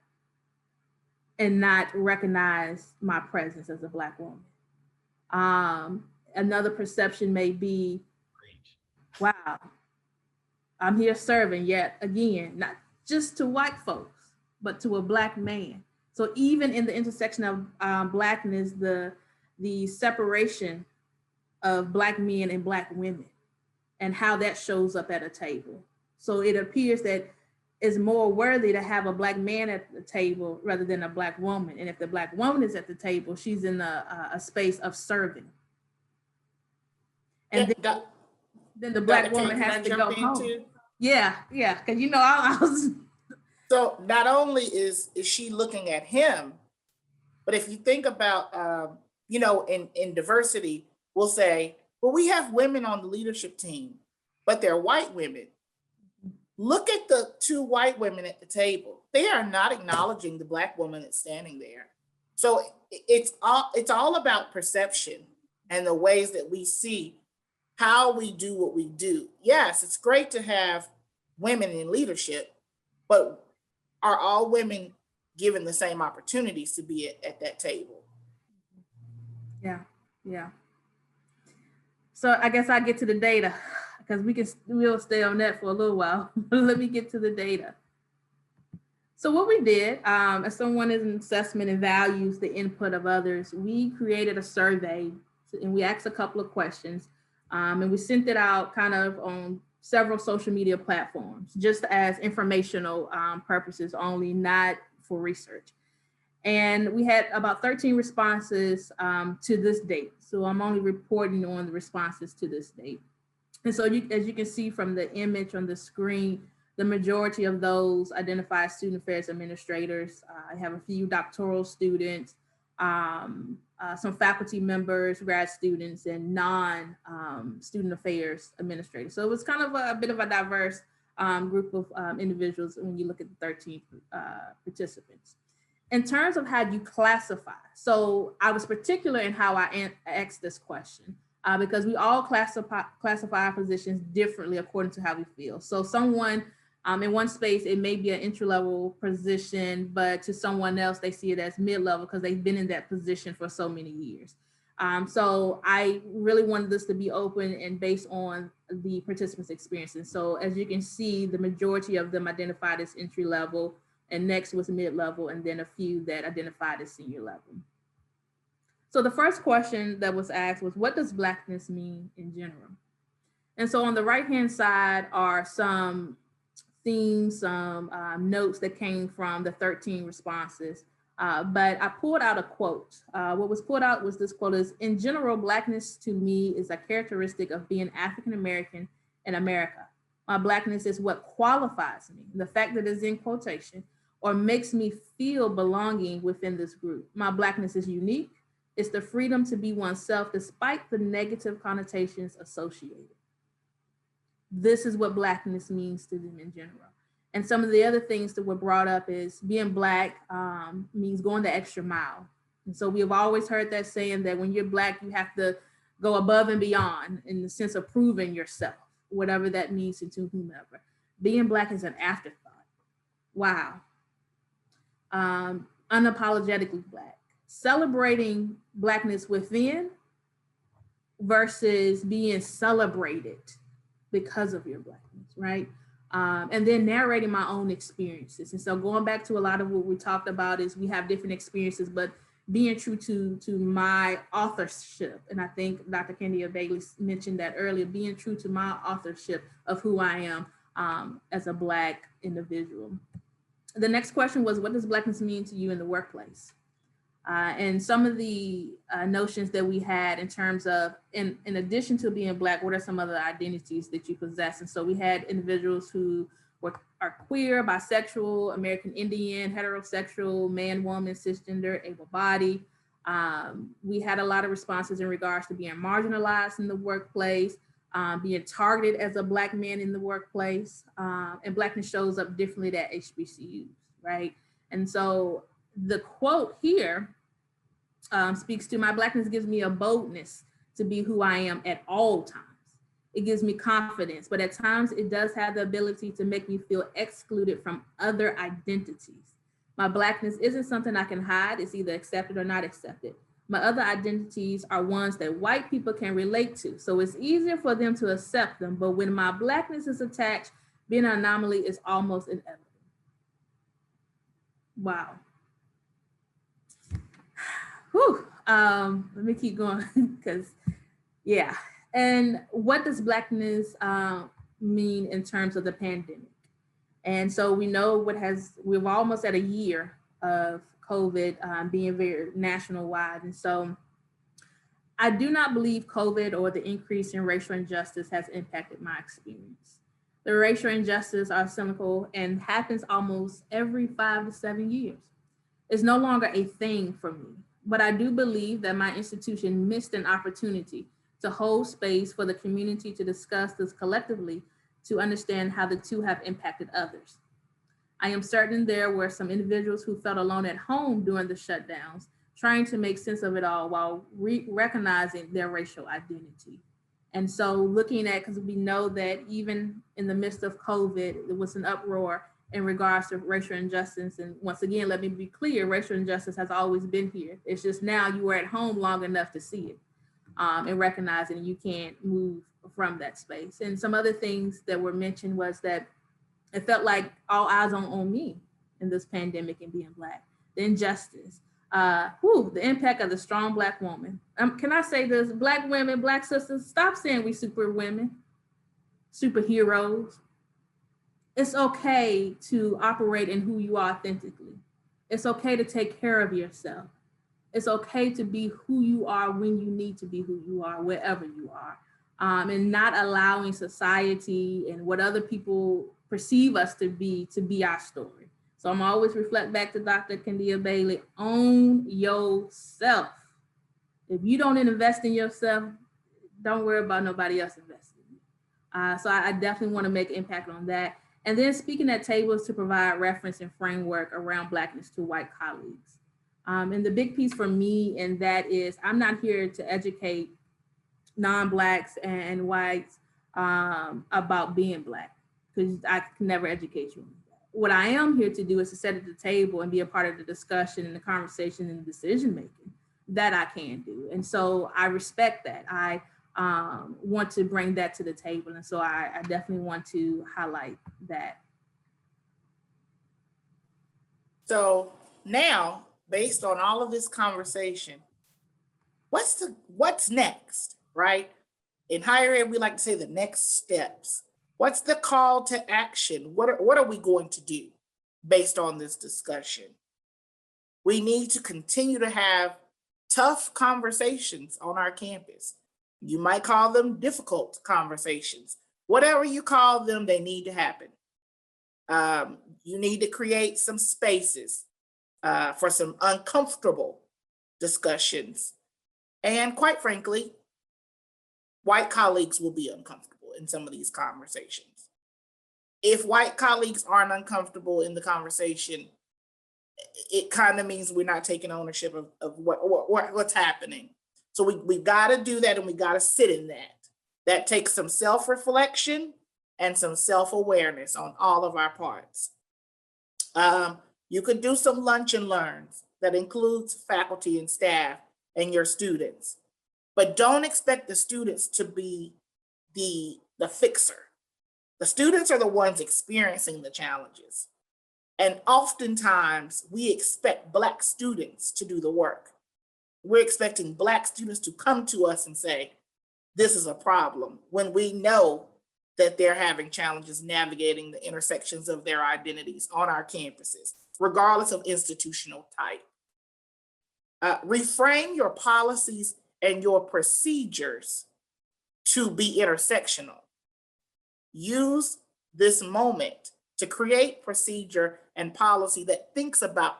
and not recognize my presence as a Black woman? Another perception may be, wow, I'm here serving, yet again, not just to white folks, but to a Black man. So even in the intersection of Blackness, the separation of Black men and Black women and how that shows up at a table. So it appears that is more worthy to have a Black man at the table rather than a Black woman. And if the Black woman is at the table, she's in a space of serving. And then the Black woman has to go home. Yeah, because I was. So not only is she looking at him, but if you think about, in diversity, we'll say, well, we have women on the leadership team, but they're white women. Look at the two white women at the table. They are not acknowledging the Black woman that's standing there. So it's all about perception and the ways that we see how we do what we do. Yes, it's great to have women in leadership, but are all women given the same opportunities to be at that table? Yeah. So I guess I get to the data, because we'll stay on that for a little while. Let me get to the data. So what we did, as someone is in assessment and values the input of others, we created a survey and we asked a couple of questions, and we sent it out kind of on several social media platforms, just as informational purposes only, not for research. And we had about 13 responses to this date. So I'm only reporting on the responses to this date. And so as you can see from the image on the screen, the majority of those identify as student affairs administrators. I have a few doctoral students, some faculty members, grad students, and non-student affairs administrators. So it was kind of a bit of a diverse group of individuals when you look at the 13 participants. In terms of how you classify, so I was particular in how I asked this question, because we all classify our positions differently according to how we feel. So someone in one space, it may be an entry-level position, but to someone else, they see it as mid-level because they've been in that position for so many years. So I really wanted this to be open and based on the participants' experiences. So as you can see, the majority of them identified as entry-level, and next was mid-level, and then a few that identified as senior level. So the first question that was asked was, what does Blackness mean in general? And so on the right-hand side are some themes, some notes that came from the 13 responses, but I pulled out a quote. What was pulled out was this quote is, in general, Blackness to me is a characteristic of being African-American in America. My Blackness is what qualifies me, the fact that it's in quotation, or makes me feel belonging within this group. My Blackness is unique. It's the freedom to be oneself despite the negative connotations associated. This is what Blackness means to them in general. And some of the other things that were brought up is being Black means going the extra mile. And so we have always heard that saying that when you're Black, you have to go above and beyond in the sense of proving yourself, whatever that means to whomever. Being Black is an afterthought. Wow. Unapologetically Black. Celebrating Blackness within versus being celebrated because of your Blackness, right? And then narrating my own experiences. And so going back to a lot of what we talked about is we have different experiences, but being true to my authorship. And I think Dr. Candia Bailey mentioned that earlier, being true to my authorship of who I am as a Black individual. The next question was, what does Blackness mean to you in the workplace? And some of the notions that we had in terms of, in addition to being Black, what are some other identities that you possess? And so we had individuals who are queer, bisexual, American Indian, heterosexual, man, woman, cisgender, able-bodied. We had a lot of responses in regards to being marginalized in the workplace, being targeted as a Black man in the workplace, and Blackness shows up differently at HBCUs, right? And so the quote here speaks to, my Blackness gives me a boldness to be who I am at all times. It gives me confidence, but at times it does have the ability to make me feel excluded from other identities. My Blackness isn't something I can hide. It's either accepted or not accepted. My other identities are ones that white people can relate to, so it's easier for them to accept them, but when my Blackness is attached, being an anomaly is almost inevitable. Wow. Whew. Let me keep going because, yeah. And what does Blackness mean in terms of the pandemic? And so we know we're almost at a year of COVID being very national wide. And so I do not believe COVID or the increase in racial injustice has impacted my experience. The racial injustice are cyclical and happens almost every 5 to 7 years. It's no longer a thing for me, but I do believe that my institution missed an opportunity to hold space for the community to discuss this collectively to understand how the two have impacted others. I am certain there were some individuals who felt alone at home during the shutdowns, trying to make sense of it all while recognizing their racial identity. And so looking at, because we know that even in the midst of COVID, there was an uproar in regards to racial injustice. And once again, let me be clear, racial injustice has always been here. It's just now you were at home long enough to see it and recognizing you can't move from that space. And some other things that were mentioned was that it felt like all eyes on me in this pandemic and being Black. The injustice, the impact of the strong Black woman. Can I say this? Black women, Black sisters, stop saying we super women, superheroes. It's okay to operate in who you are authentically. It's okay to take care of yourself. It's okay to be who you are when you need to be who you are, wherever you are, and not allowing society and what other people perceive us to be our story. So I'm always reflect back to Dr. Kendia Bailey, own yourself. If you don't invest in yourself, don't worry about nobody else investing. So I definitely want to make an impact on that. And then speaking at tables to provide reference and framework around Blackness to white colleagues. And the big piece for me in that is I'm not here to educate non-Blacks and whites about being Black, because I can never educate you. What I am here to do is to set at the table and be a part of the discussion and the conversation and the decision making that I can do. And so I respect that. I want to bring that to the table. And so I definitely want to highlight that. So now, based on all of this conversation, what's next, right? In higher ed, we like to say the next steps. What's the call to action? What are we going to do based on this discussion? We need to continue to have tough conversations on our campus. You might call them difficult conversations. Whatever you call them, they need to happen. You need to create some spaces for some uncomfortable discussions. And quite frankly, white colleagues will be uncomfortable in some of these conversations. If white colleagues aren't uncomfortable in the conversation, it kind of means we're not taking ownership of what's happening. So we got to do that, and we got to sit in that. That takes some self-reflection and some self-awareness on all of our parts. You could do some lunch and learns that includes faculty and staff and your students, but don't expect the students to be the fixer. The students are the ones experiencing the challenges. And oftentimes we expect Black students to do the work. We're expecting Black students to come to us and say, this is a problem, when we know that they're having challenges navigating the intersections of their identities on our campuses, regardless of institutional type. Reframe your policies and your procedures to be intersectional. Use this moment to create procedure and policy that thinks about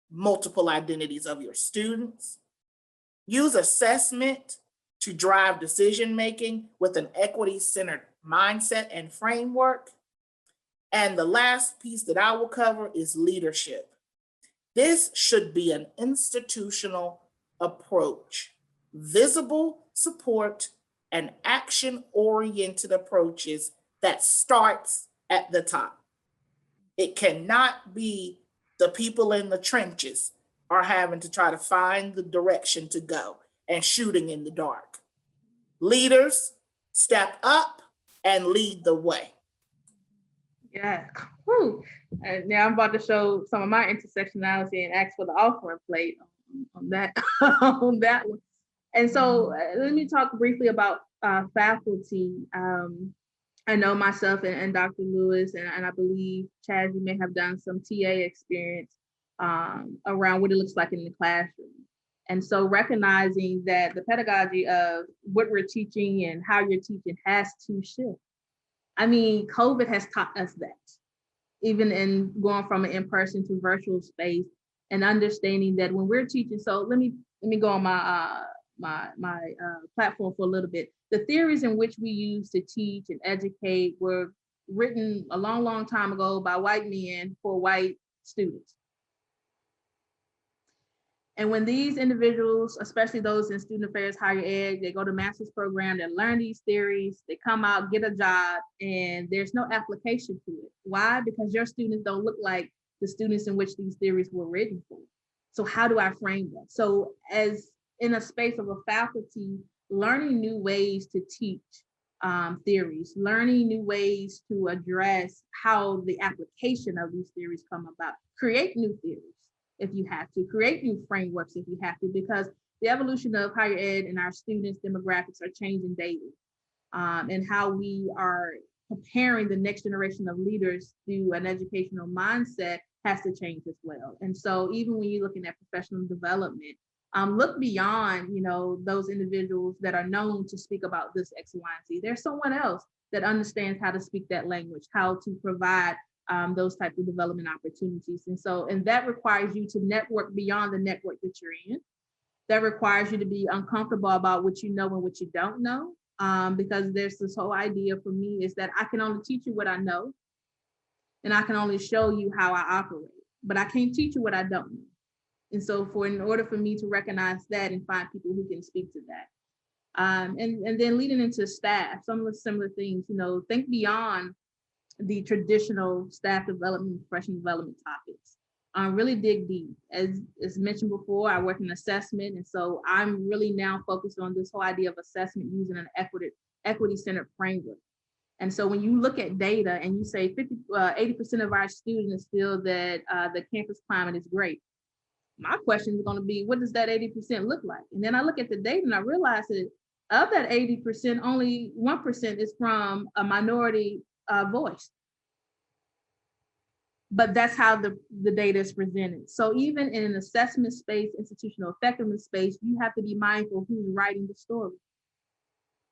multiple identities of your students. Use assessment to drive decision-making with an equity-centered mindset and framework. And the last piece that I will cover is leadership. This should be an institutional approach, visible support and action-oriented approaches that starts at the top. It cannot be the people in the trenches are having to try to find the direction to go and shooting in the dark. Leaders, step up and lead the way. Yeah. Whew. And now I'm about to show some of my intersectionality and ask for the offering plate on that on that one. And so let me talk briefly about faculty. I know myself and Dr. Lewis, and I believe, Chaz, you may have done some TA experience around what it looks like in the classroom. And so recognizing that the pedagogy of what we're teaching and how you're teaching has to shift. I mean, COVID has taught us that, even in going from an in-person to virtual space, and understanding that when we're teaching. So let me go on my platform for a little bit. The theories in which we use to teach and educate were written a long time ago by white men for white students. And when these individuals, especially those in student affairs, higher ed, they go to master's program, they learn these theories, they come out, get a job, and there's no application to it. Why? Because your students don't look like the students in which these theories were written for. So how do I frame that? So as in a space of a faculty, learning new ways to teach theories, learning new ways to address how the application of these theories come about, create new theories if you have to, create new frameworks if you have to, because the evolution of higher ed and our students' demographics are changing daily. And how we are preparing the next generation of leaders through an educational mindset has to change as well. And so even when you're looking at professional development, look beyond, those individuals that are known to speak about this X, Y, and Z. There's someone else that understands how to speak that language, how to provide those types of development opportunities. And that requires you to network beyond the network that you're in. That requires you to be uncomfortable about what you know and what you don't know. Because there's this whole idea for me is that I can only teach you what I know, and I can only show you how I operate, but I can't teach you what I don't know. And so in order for me to recognize that and find people who can speak to that. And then leading into staff, some of the similar things, think beyond the traditional staff development, professional development topics. Really dig deep. As mentioned before, I work in assessment. And so I'm really now focused on this whole idea of assessment using an equity-centered framework. And so when you look at data and you say 80% of our students feel that the campus climate is great, my question is going to be, what does that 80% look like? And then I look at the data and I realize that of that 80%, only 1% is from a minority voice. But that's how the data is presented. So even in an assessment space, institutional effectiveness space, you have to be mindful of who's writing the story.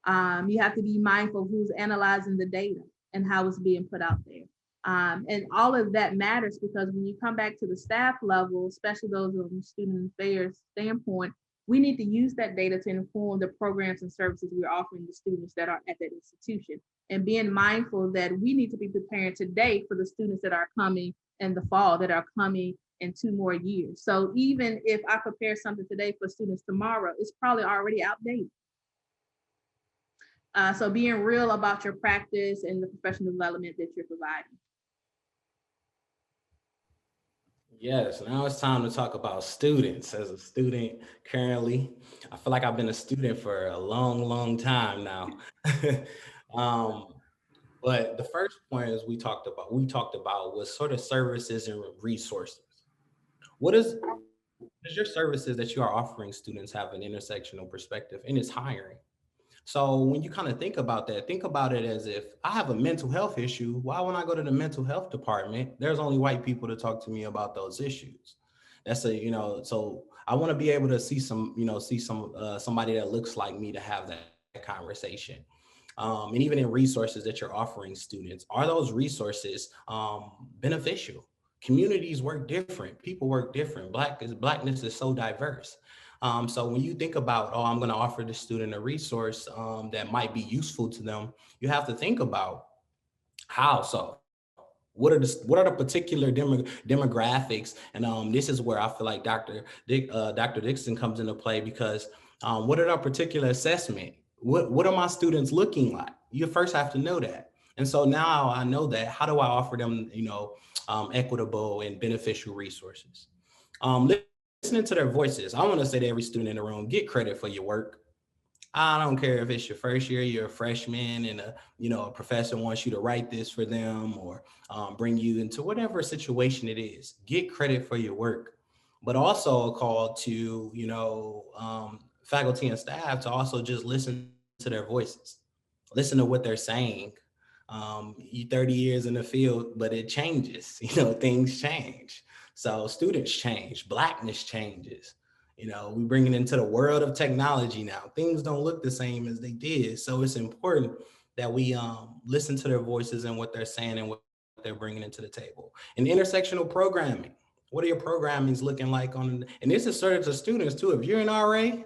You have to be mindful of who's analyzing the data and how it's being put out there. And all of that matters because when you come back to the staff level, especially those on the student affairs standpoint, we need to use that data to inform the programs and services we're offering the students that are at that institution. And being mindful that we need to be preparing today for the students that are coming in the fall, that are coming in 2 more years. So even if I prepare something today for students tomorrow, it's probably already outdated. So being real about your practice and the professional development that you're providing. Yes, now it's time to talk about students. As a student currently, I feel like I've been a student for a long time now. But the first point is we talked about was sort of services and resources. Does your services that you are offering students have an intersectional perspective in its hiring? So when you kind of think about that, think about it as if I have a mental health issue. Why when I go to the mental health department, there's only white people to talk to me about those issues. So I want to be able to see somebody that looks like me to have that conversation. And even in resources that you're offering students, are those resources beneficial? Communities work different, people work different. Blackness is so diverse. So when you think about, I'm going to offer the student a resource that might be useful to them, you have to think about how. So what are the particular demographics? And this is where I feel like Dr. Dixon comes into play, because what are the particular assessment? What are my students looking like? You first have to know that. And so now I know that. How do I offer them, equitable and beneficial resources? Listening to their voices. I want to say to every student in the room, get credit for your work. I don't care if it's your first year, you're a freshman, and a professor wants you to write this for them or bring you into whatever situation it is. Get credit for your work, but also a call to faculty and staff to also just listen to their voices, listen to what they're saying, You 30 years in the field, but it changes, things change. So students change, Blackness changes. We bring it into the world of technology now. Things don't look the same as they did. So it's important that we listen to their voices and what they're saying and what they're bringing into the table. And intersectional programming, what are your programmings looking like and this is sort of to students too. If you're an RA,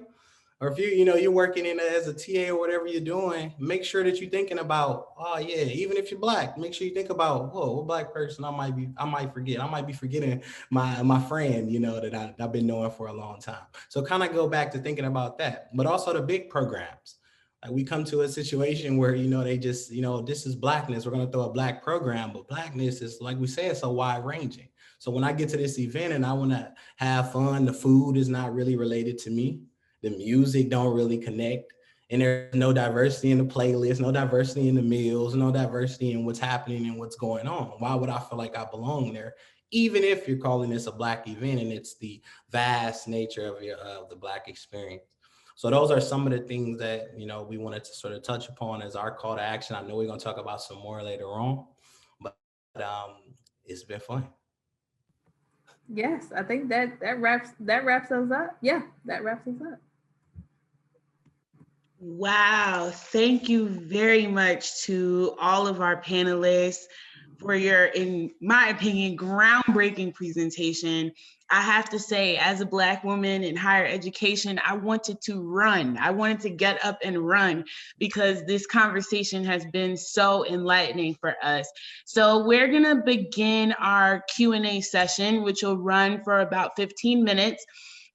or if you're working as a TA or whatever you're doing, make sure that you're thinking about, oh yeah, even if you're Black, make sure you think about, whoa, what Black person I might forget. I might be forgetting my friend, that I've been knowing for a long time. So kind of go back to thinking about that, but also the big programs. Like we come to a situation where, they just, this is Blackness. We're going to throw a Black program, but Blackness is, like we say, it's so wide ranging. So when I get to this event and I want to have fun, the food is not really related to me. The music don't really connect, and there's no diversity in the playlist, no diversity in the meals, no diversity in what's happening and what's going on. Why would I feel like I belong there? Even if you're calling this a Black event and it's the vast nature of the Black experience. So those are some of the things that, we wanted to sort of touch upon as our call to action. I know we're going to talk about some more later on, but it's been fun. Yes, I think that wraps us up. Yeah, that wraps us up. Wow, thank you very much to all of our panelists for your, in my opinion, groundbreaking presentation. I have to say, as a Black woman in higher education, I wanted to run. I wanted to get up and run because this conversation has been so enlightening for us. So we're gonna begin our Q&A session, which will run for about 15 minutes.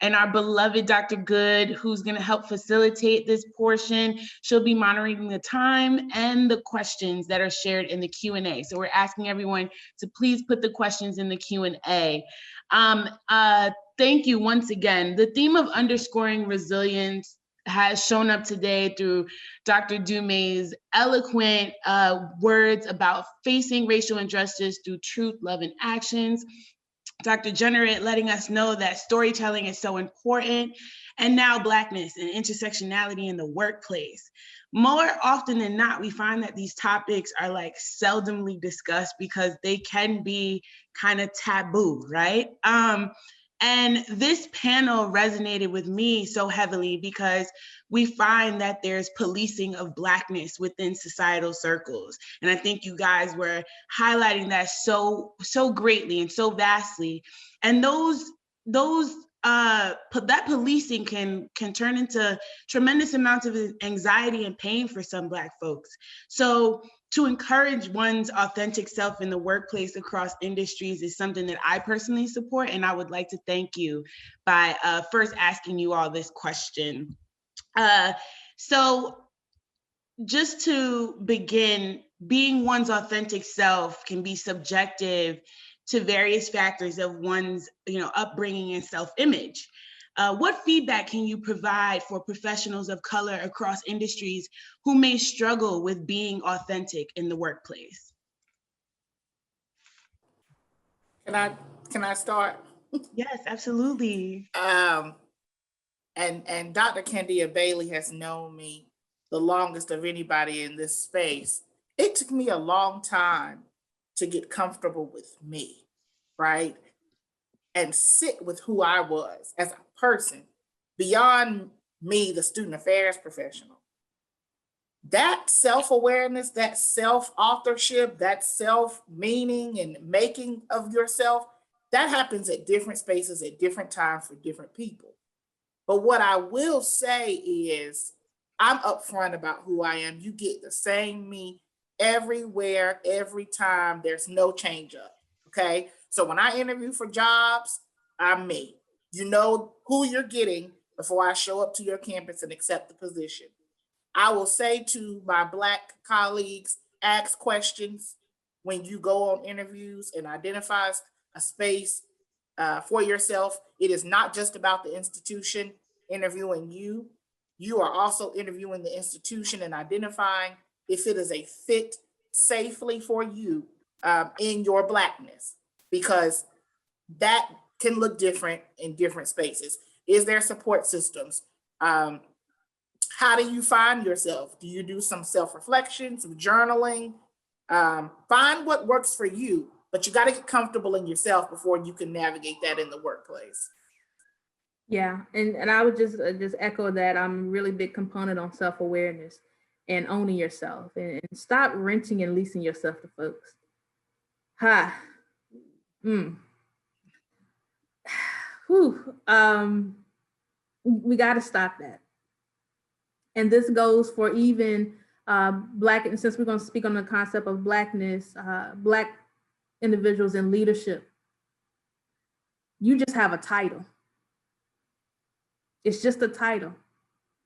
And our beloved Dr. Good, who's gonna help facilitate this portion, she'll be monitoring the time and the questions that are shared in the Q&A. So we're asking everyone to please put the questions in the Q&A. Thank you once again. The theme of underscoring resilience has shown up today through Dr. Dumai's eloquent words about facing racial injustice through truth, love, and actions. Dr. Jenner letting us know that storytelling is so important, and now Blackness and intersectionality in the workplace. More often than not, we find that these topics are like seldomly discussed because they can be kind of taboo, right? And this panel resonated with me so heavily because we find that there's policing of Blackness within societal circles. And I think you guys were highlighting that so greatly and so vastly. And that policing can turn into tremendous amounts of anxiety and pain for some Black folks. So to encourage one's authentic self in the workplace across industries is something that I personally support, and I would like to thank you by first asking you all this question. So just to begin, being one's authentic self can be subjective to various factors of one's upbringing and self-image. What feedback can you provide for professionals of color across industries who may struggle with being authentic in the workplace? Can I start? Yes, absolutely. And Dr. Candia Bailey has known me the longest of anybody in this space. It took me a long time to get comfortable with me, right? And sit with who I was as a person, beyond me, the student affairs professional. That self-awareness, that self-authorship, that self-meaning and making of yourself, that happens at different spaces at different times for different people. But what I will say is, I'm upfront about who I am. You get the same me everywhere, every time. There's no change up, okay? So when I interview for jobs, I'm me. You know who you're getting before I show up to your campus and accept the position. I will say to my Black colleagues, ask questions when you go on interviews and identify a space for yourself. It is not just about the institution interviewing you. You are also interviewing the institution and identifying if it is a fit safely for you in your Blackness, because that can look different in different spaces. Is there support systems? How do you find yourself? Do you do some self-reflection, some journaling? Find what works for you, but you got to get comfortable in yourself before you can navigate that in the workplace. Yeah, and I would just echo that. I'm a really big component on self-awareness and owning yourself, and stop renting and leasing yourself to folks. We got to stop that. And this goes for even Black, and since we're going to speak on the concept of Blackness, Black individuals in leadership. You just have a title. It's just a title.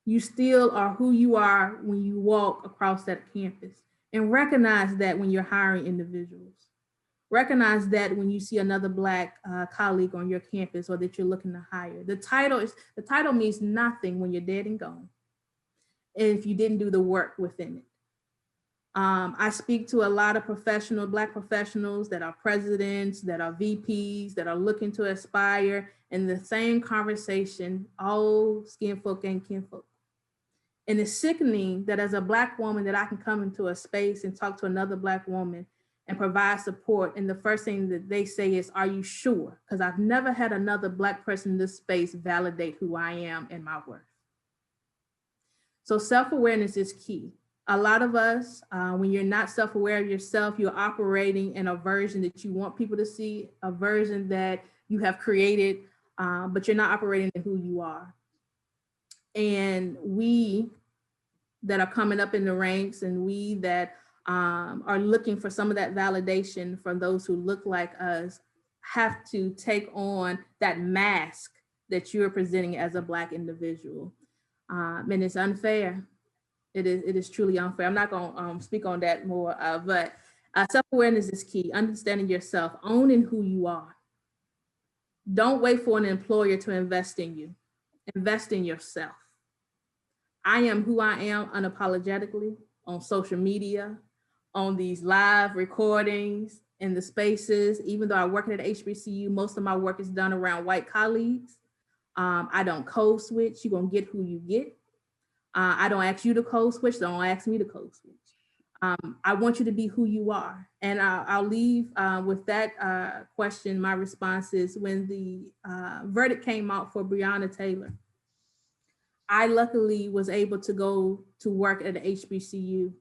You still are who you are when you walk across that campus, and recognize that when you're hiring individuals. Recognize that when you see another Black colleague on your campus or that you're looking to hire. The title means nothing when you're dead and gone, if you didn't do the work within it. I speak to a lot of Black professionals that are presidents, that are VPs, that are looking to aspire, in the same conversation, all skin folk and kinfolk. And it's sickening that as a Black woman that I can come into a space and talk to another Black woman and provide support. And the first thing that they say is, are you sure? Because I've never had another Black person in this space validate who I am and my worth. So self-awareness is key. A lot of us, when you're not self-aware of yourself, you're operating in a version that you want people to see, a version that you have created, but you're not operating in who you are. And we that are coming up in the ranks, and we that are looking for some of that validation from those who look like us, have to take on that mask that you're presenting as a Black individual. And it's unfair. It is truly unfair. I'm not going to speak on that more, but self-awareness is key. Understanding yourself, owning who you are. Don't wait for an employer to invest in you. Invest in yourself. I am who I am unapologetically on social media, on these live recordings, in the spaces. Even though I work at HBCU, most of my work is done around white colleagues. I don't code switch. You're going to get who you get. I don't ask you to code switch. Don't ask me to code switch. I want you to be who you are. And I'll leave with that question. My response is, when the verdict came out for Breonna Taylor, I luckily was able to go to work at the HBCU.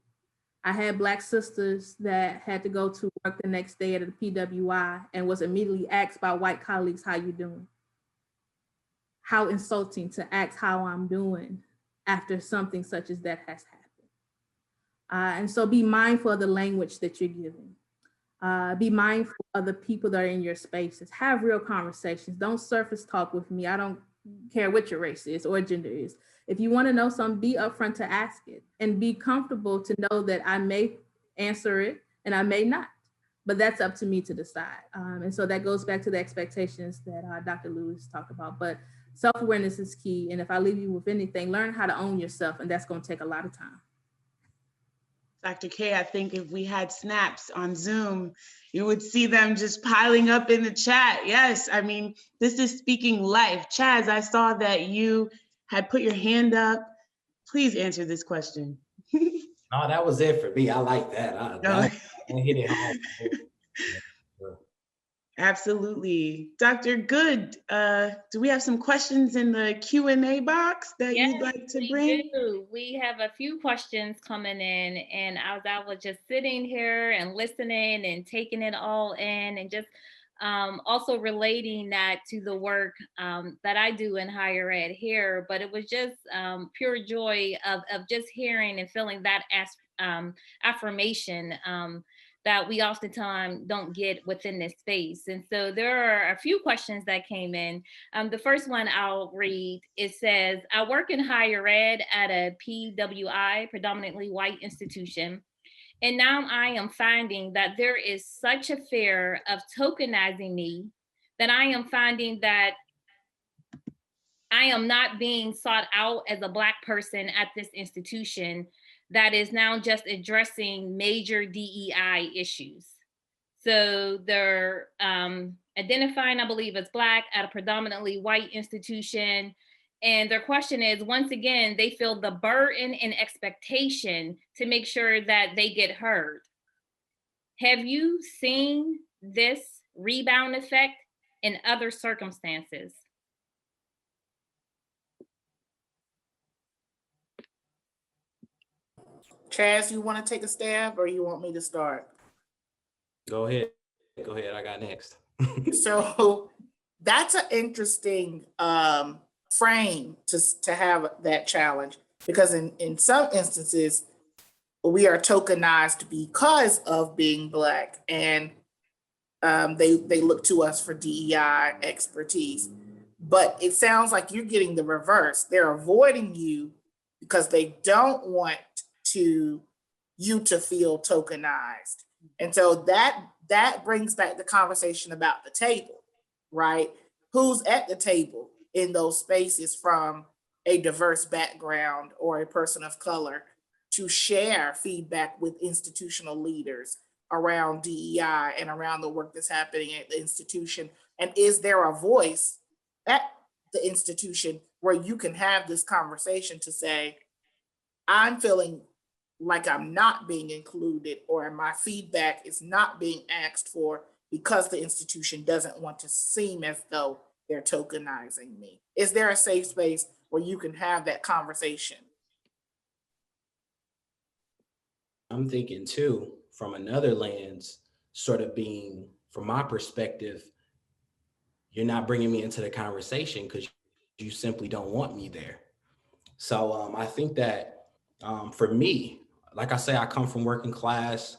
I had Black sisters that had to go to work the next day at the PWI and was immediately asked by white colleagues, how you doing? How insulting to ask how I'm doing after something such as that has happened. And so be mindful of the language that you're giving. Be mindful of the people that are in your spaces. Have real conversations. Don't surface talk with me. I don't care what your race is or gender is. If you want to know something, be upfront to ask it, and be comfortable to know that I may answer it and I may not, but that's up to me to decide. And so that goes back to the expectations that Dr. Lewis talked about. But self-awareness is key. And if I leave you with anything, learn how to own yourself, and that's going to take a lot of time. Dr. K, I think if we had snaps on Zoom, you would see them just piling up in the chat. Yes, I mean, this is speaking life. Chaz, I saw that you had put your hand up. Please answer this question. No, that was it for me. I like that. I hit it home. Absolutely. Dr. Good, do we have some questions in the Q&A box that you'd like to bring? We do. We have a few questions coming in, and as I was just sitting here and listening and taking it all in, and just also relating that to the work that I do in higher ed here, but it was just pure joy of just hearing and feeling that affirmation that we oftentimes don't get within this space. And so there are a few questions that came in. The first one I'll read, it says, I work in higher ed at a PWI, predominantly white institution. And now I am finding that there is such a fear of tokenizing me that I am finding that I am not being sought out as a Black person at this institution that is now just addressing major DEI issues. So they're identifying, I believe, as Black at a predominantly white institution. And their question is, once again, they feel the burden and expectation to make sure that they get heard. Have you seen this rebound effect in other circumstances? Chaz, you want to take a stab or you want me to start? Go ahead. I got next. So that's an interesting frame to have that challenge, because in some instances we are tokenized because of being Black, and they look to us for DEI expertise. But it sounds like you're getting the reverse. They're avoiding you because they don't want you to feel tokenized. And so that brings back the conversation about the table, right? Who's at the table in those spaces from a diverse background or a person of color to share feedback with institutional leaders around DEI and around the work that's happening at the institution? And is there a voice at the institution where you can have this conversation to say, I'm feeling like I'm not being included, or my feedback is not being asked for because the institution doesn't want to seem as though they're tokenizing me? Is there a safe space where you can have that conversation? I'm thinking too, from another lens, sort of being, from my perspective, you're not bringing me into the conversation because you simply don't want me there. So I think that for me, like I say, I come from working class.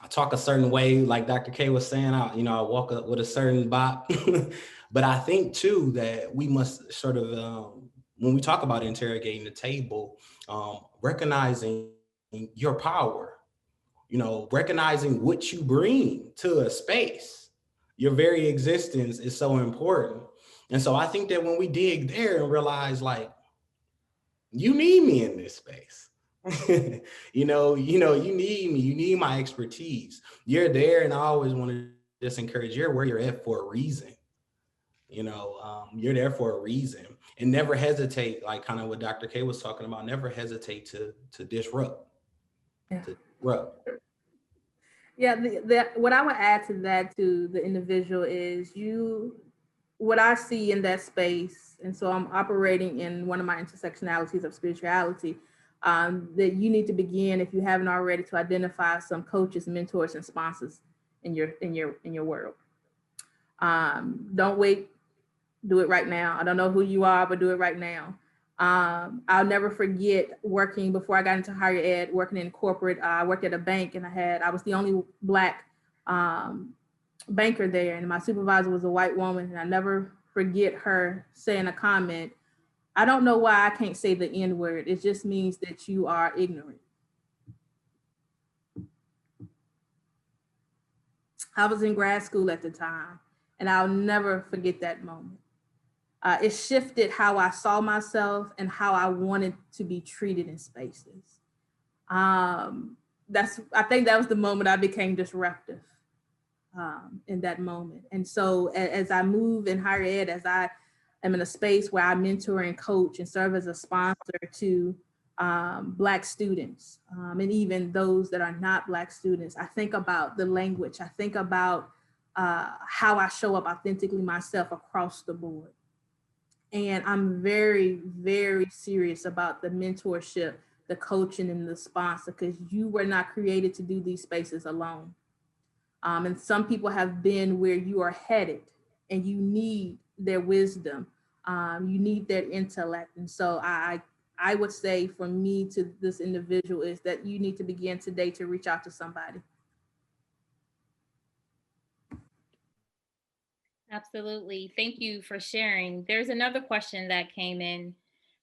I talk a certain way, like Dr. K was saying, I walk up with a certain bop. But I think too that we must sort of, when we talk about interrogating the table, recognizing your power, recognizing what you bring to a space. Your very existence is so important. And so I think that when we dig there and realize, like, you need me in this space. you need me, you need my expertise. You're there, and I always want to just encourage, you're where you're at for a reason. You're there for a reason, and never hesitate, like kind of what Dr. K was talking about, never hesitate to disrupt. Yeah. To disrupt. Yeah, what I would add to that, to the individual, is what I see in that space, and so I'm operating in one of my intersectionalities of spirituality, that you need to begin, if you haven't already, to identify some coaches, mentors, and sponsors in your world. Don't wait, do it right now. I don't know who you are, but do it right now. I'll never forget working, before I got into higher ed, working in corporate. I worked at a bank, and I was the only Black banker there, and my supervisor was a white woman, and I never forget her saying a comment, I don't know why I can't say the N word. It just means that you are ignorant. I was in grad school at the time, and I'll never forget that moment. It shifted how I saw myself and how I wanted to be treated in spaces. I think that was the moment I became disruptive, in that moment. And so as I move in higher ed, as I am in a space where I mentor and coach and serve as a sponsor to Black students, and even those that are not Black students, I think about the language. I think about how I show up authentically myself across the board. And I'm very, very serious about the mentorship, the coaching, and the sponsor, because you were not created to do these spaces alone. And some people have been where you are headed, and you need their wisdom. You need their intellect. And so I would say, for me, to this individual, is that you need to begin today to reach out to somebody. Absolutely. Thank you for sharing. There's another question that came in.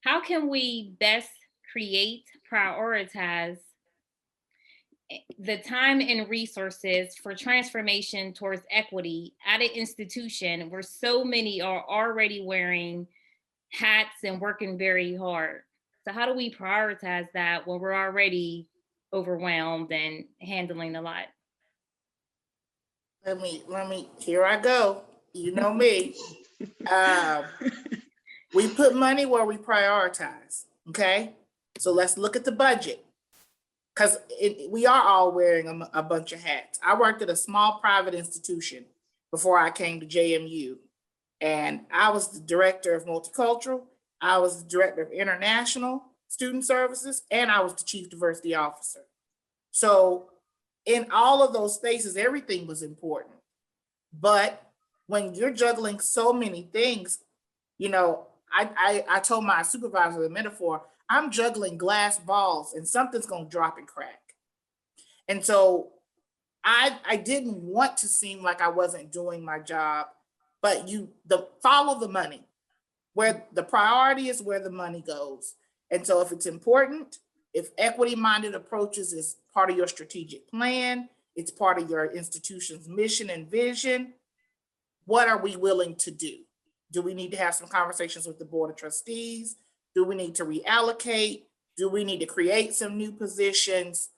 How can we best prioritize the time and resources for transformation towards equity at an institution where so many are already wearing hats and working very hard? So how do we prioritize that when we're already overwhelmed and handling a lot? Let me, here I go. You know me. We put money where we prioritize, okay? So let's look at the budget. because we are all wearing a bunch of hats. I worked at a small private institution before I came to JMU, and I was the director of multicultural, I was the director of international student services, and I was the chief diversity officer. So in all of those spaces, everything was important. But when you're juggling so many things, you know, I told my supervisor the metaphor, I'm juggling glass balls and something's going to drop and crack. And so I didn't want to seem like I wasn't doing my job, but follow the money. Where the priority is where the money goes. And so if it's important, if equity-minded approaches is part of your strategic plan, it's part of your institution's mission and vision, what are we willing to do? Do we need to have some conversations with the board of trustees? Do we need to reallocate? Do we need to create some new positions?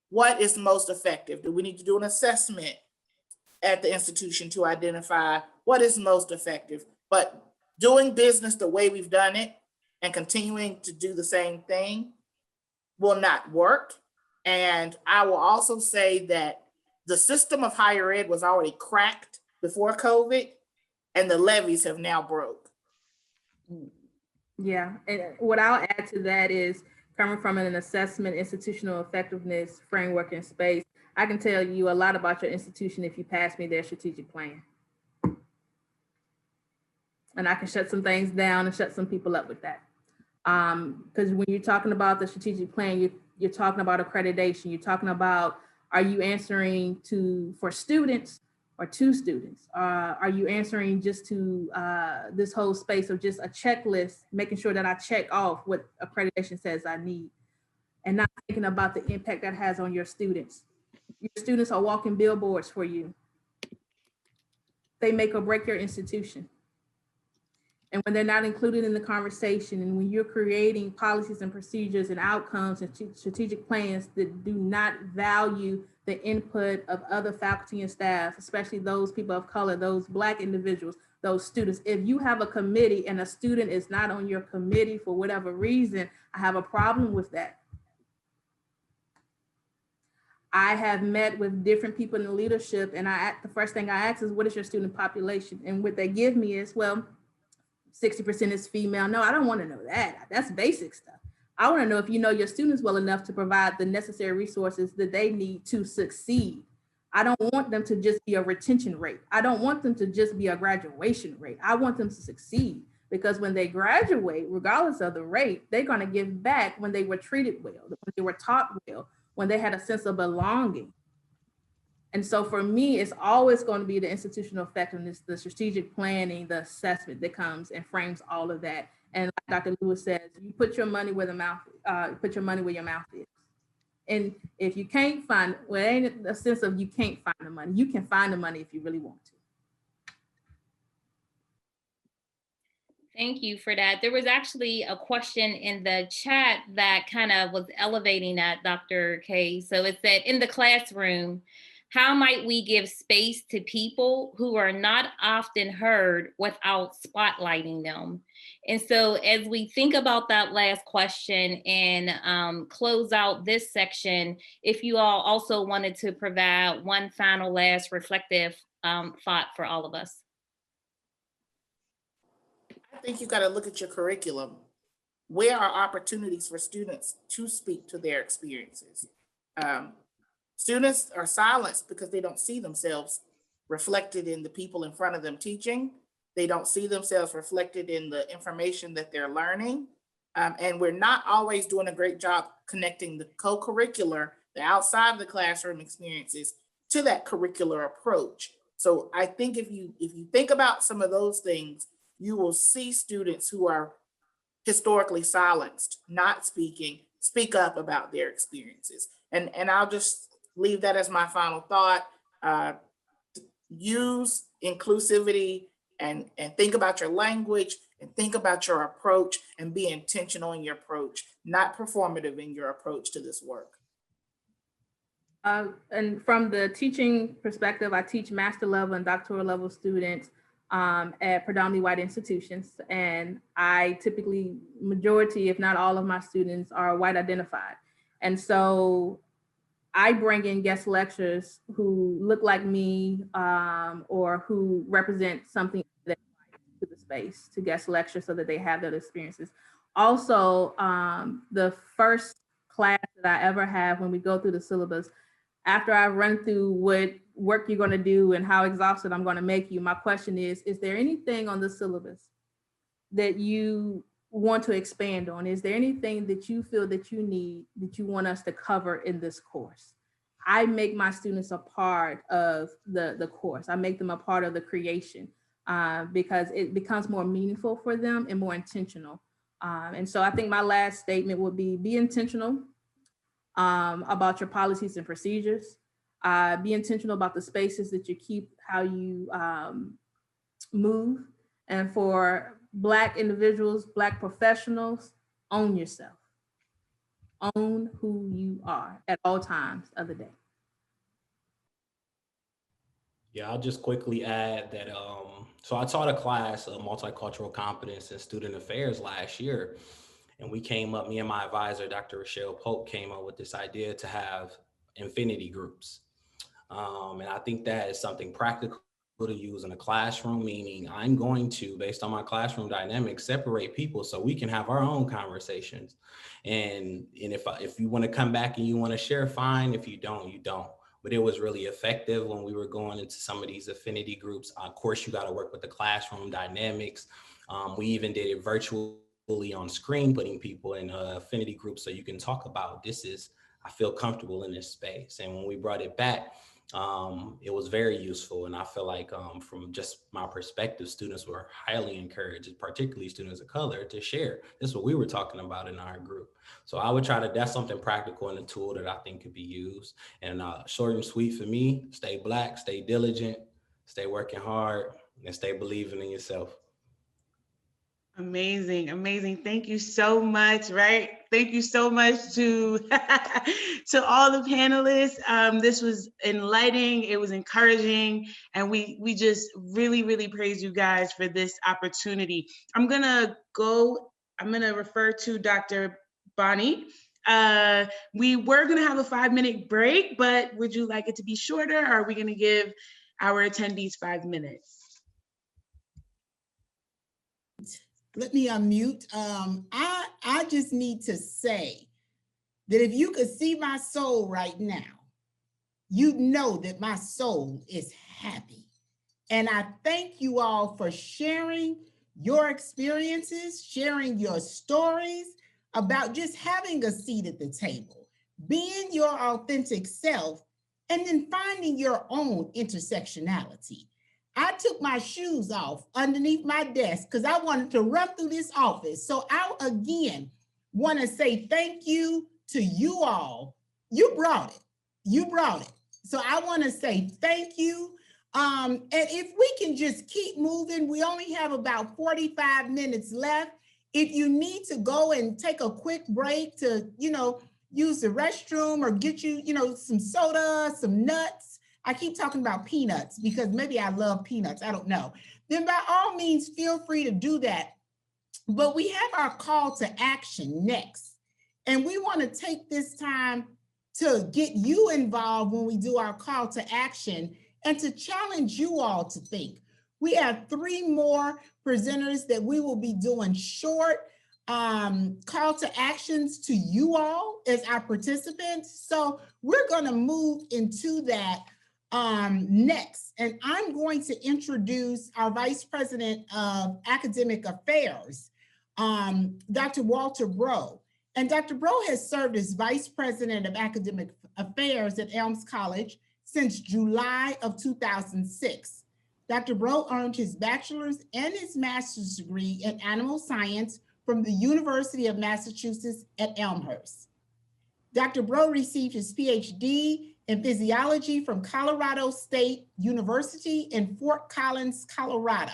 What is most effective? Do we need to do an assessment at the institution to identify what is most effective? But doing business the way we've done it and continuing to do the same thing will not work. And I will also say that the system of higher ed was already cracked before COVID, and the levees have now broke. Yeah, and what I'll add to that is, coming from an assessment, institutional effectiveness framework and space, I can tell you a lot about your institution if you pass me their strategic plan. And I can shut some things down and shut some people up with that. Because when you're talking about the strategic plan, you're talking about accreditation. You're talking about, are you answering for students or to students? Are you answering just to this whole space of just a checklist, making sure that I check off what accreditation says I need, and not thinking about the impact that has on your students. Your students are walking billboards for you. They make or break your institution. And when they're not included in the conversation, and when you're creating policies and procedures and outcomes and strategic plans that do not value the input of other faculty and staff, especially those people of color, those Black individuals, those students, if you have a committee and a student is not on your committee for whatever reason, I have a problem with that. I have met with different people in the leadership, and the first thing I ask is, what is your student population? And what they give me is, well, 60% is female. No, I don't want to know that. That's basic stuff. I want to know if you know your students well enough to provide the necessary resources that they need to succeed. I don't want them to just be a retention rate. I don't want them to just be a graduation rate. I want them to succeed, because when they graduate, regardless of the rate, they're going to give back when they were treated well, when they were taught well, when they had a sense of belonging. And so for me, it's always going to be the institutional effectiveness, the strategic planning, the assessment that comes and frames all of that. And like Dr. Lewis says, you put your money where put your money where your mouth is. And if you can't find, well, it ain't a sense of you can't find the money. You can find the money if you really want to. Thank you for that. There was actually a question in the chat that kind of was elevating that, Dr. K. So it said, in the classroom, how might we give space to people who are not often heard without spotlighting them? And so as we think about that last question and close out this section, if you all also wanted to provide one final last reflective thought for all of us. I think you got to look at your curriculum. Where are opportunities for students to speak to their experiences? Students are silenced because they don't see themselves reflected in the people in front of them teaching. They don't see themselves reflected in the information that they're learning. And we're not always doing a great job connecting the co-curricular, the outside of the classroom experiences, to that curricular approach. So I think if you think about some of those things, you will see students who are historically silenced, not speaking, speak up about their experiences. And I'll just leave that as my final thought. Use inclusivity and think about your language and think about your approach and be intentional in your approach, not performative in your approach to this work. And from the teaching perspective, I teach master level and doctoral level students at predominantly white institutions. And I typically, majority, if not all of my students are white identified. And so I bring in guest lecturers who look like me or who represent something that to the space to guest lecture so that they have those experiences. Also, the first class that I ever have when we go through the syllabus, after I run through what work you're going to do and how exhausted I'm going to make you, my question is there anything on the syllabus that you want to expand on? Is there anything that you feel that you need, that you want us to cover in this course? I make my students a part of the course. I make them a part of the creation because it becomes more meaningful for them and more intentional. And so I think my last statement would be intentional about your policies and procedures. Be intentional about the spaces that you keep, how you move. And for Black individuals, Black professionals, own yourself. Own who you are at all times of the day. Yeah, I'll just quickly add that, so I taught a class of multicultural competence and student affairs last year. And we came up, me and my advisor, Dr. Rochelle Pope, came up with this idea to have infinity groups. And I think that is something practical to use in a classroom, meaning I'm going to, based on my classroom dynamics, separate people so we can have our own conversations. And if you want to come back and you want to share, fine. If you don't, you don't. But it was really effective when we were going into some of these affinity groups. Of course, you got to work with the classroom dynamics. We even did it virtually on screen, putting people in affinity groups so you can talk about I feel comfortable in this space. And when we brought it back, it was very useful. And I feel like from just my perspective, students were highly encouraged, particularly students of color, to share. This is what we were talking about in our group. So I would that's something practical and a tool that I think could be used. And short and sweet for me, stay Black, stay diligent, stay working hard, and stay believing in yourself. Amazing, amazing. Thank you so much, right? Thank you so much to, to all the panelists. This was enlightening, it was encouraging, and we just really, really praise you guys for this opportunity. I'm gonna refer to Dr. Bonnie. We were gonna have a 5-minute break, but would you like it to be shorter, or are we gonna give our attendees 5 minutes? Let me unmute. I just need to say that if you could see my soul right now, you'd know that my soul is happy. And I thank you all for sharing your experiences, sharing your stories about just having a seat at the table, being your authentic self, and then finding your own intersectionality. I took my shoes off underneath my desk because I wanted to run through this office. So I, again, want to say thank you to you all. You brought it. You brought it. So I want to say thank you. And if we can just keep moving, we only have about 45 minutes left. If you need to go and take a quick break to, use the restroom or get you, some soda, some nuts. I keep talking about peanuts because maybe I love peanuts. I don't know. Then by all means, feel free to do that. But we have our call to action next. And we want to take this time to get you involved when we do our call to action and to challenge you all to think. We have 3 more presenters that we will be doing short call to actions to you all as our participants. So we're going to move into that next. And I'm going to introduce our Vice President of Academic Affairs, Dr. Walter Rowe. And Dr. Rowe has served as Vice President of Academic Affairs at Elms College since July of 2006. Dr. Rowe earned his bachelor's and his master's degree in animal science from the University of Massachusetts at Elmhurst. Dr. Rowe received his PhD in physiology from Colorado State University in Fort Collins, Colorado.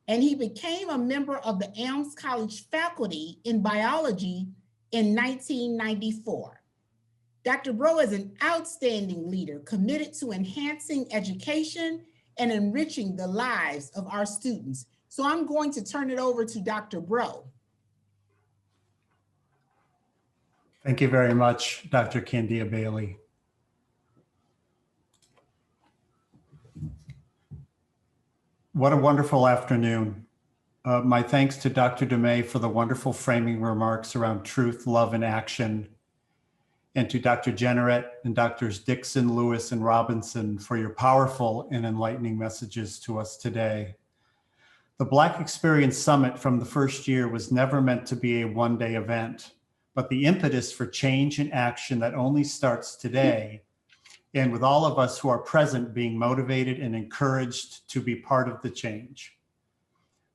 And he became a member of the Elms College faculty in biology in 1994. Dr. Rowe is an outstanding leader committed to enhancing education and enriching the lives of our students. So I'm going to turn it over to Dr. Rowe. Thank you very much, Dr. Candia Bailey. What a wonderful afternoon. My thanks to Dr. DeMay for the wonderful framing remarks around truth, love, and action, and to Dr. Jenneret and Drs. Dixon, Lewis, and Robinson for your powerful and enlightening messages to us today. The Black Experience Summit from the first year was never meant to be a one-day event, but the impetus for change and action that only starts today, and with all of us who are present being motivated and encouraged to be part of the change.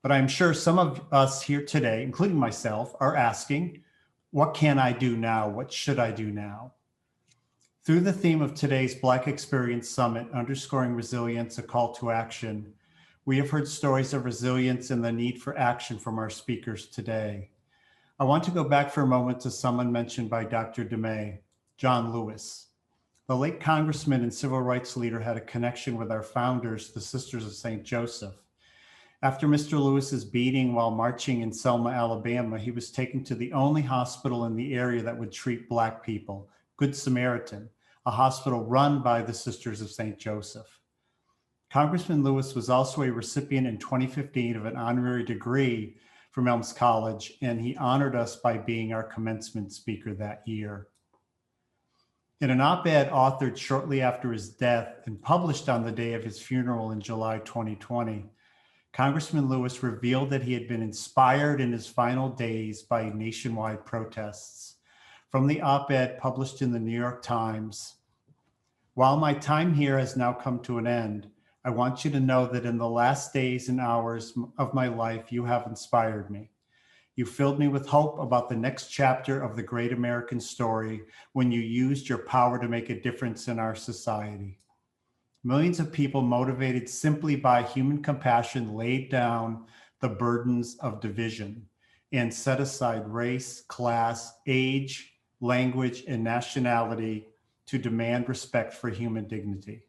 But I'm sure some of us here today, including myself, are asking, what can I do now? What should I do now? Through the theme of today's Black Experience Summit, Underscoring Resilience, a Call to Action, we have heard stories of resilience and the need for action from our speakers today. I want to go back for a moment to someone mentioned by Dr. DeMay, John Lewis. The late congressman and civil rights leader had a connection with our founders, the Sisters of St. Joseph. After Mr. Lewis's beating while marching in Selma, Alabama, he was taken to the only hospital in the area that would treat Black people, Good Samaritan, a hospital run by the Sisters of St. Joseph. Congressman Lewis was also a recipient in 2015 of an honorary degree from Elms College, and he honored us by being our commencement speaker that year. In an op-ed authored shortly after his death and published on the day of his funeral in July 2020, Congressman Lewis revealed that he had been inspired in his final days by nationwide protests. From the op-ed published in the New York Times, "While my time here has now come to an end, I want you to know that in the last days and hours of my life, you have inspired me. You filled me with hope about the next chapter of the great American story when you used your power to make a difference in our society. Millions of people motivated simply by human compassion laid down the burdens of division and set aside race, class, age, language, and nationality to demand respect for human dignity."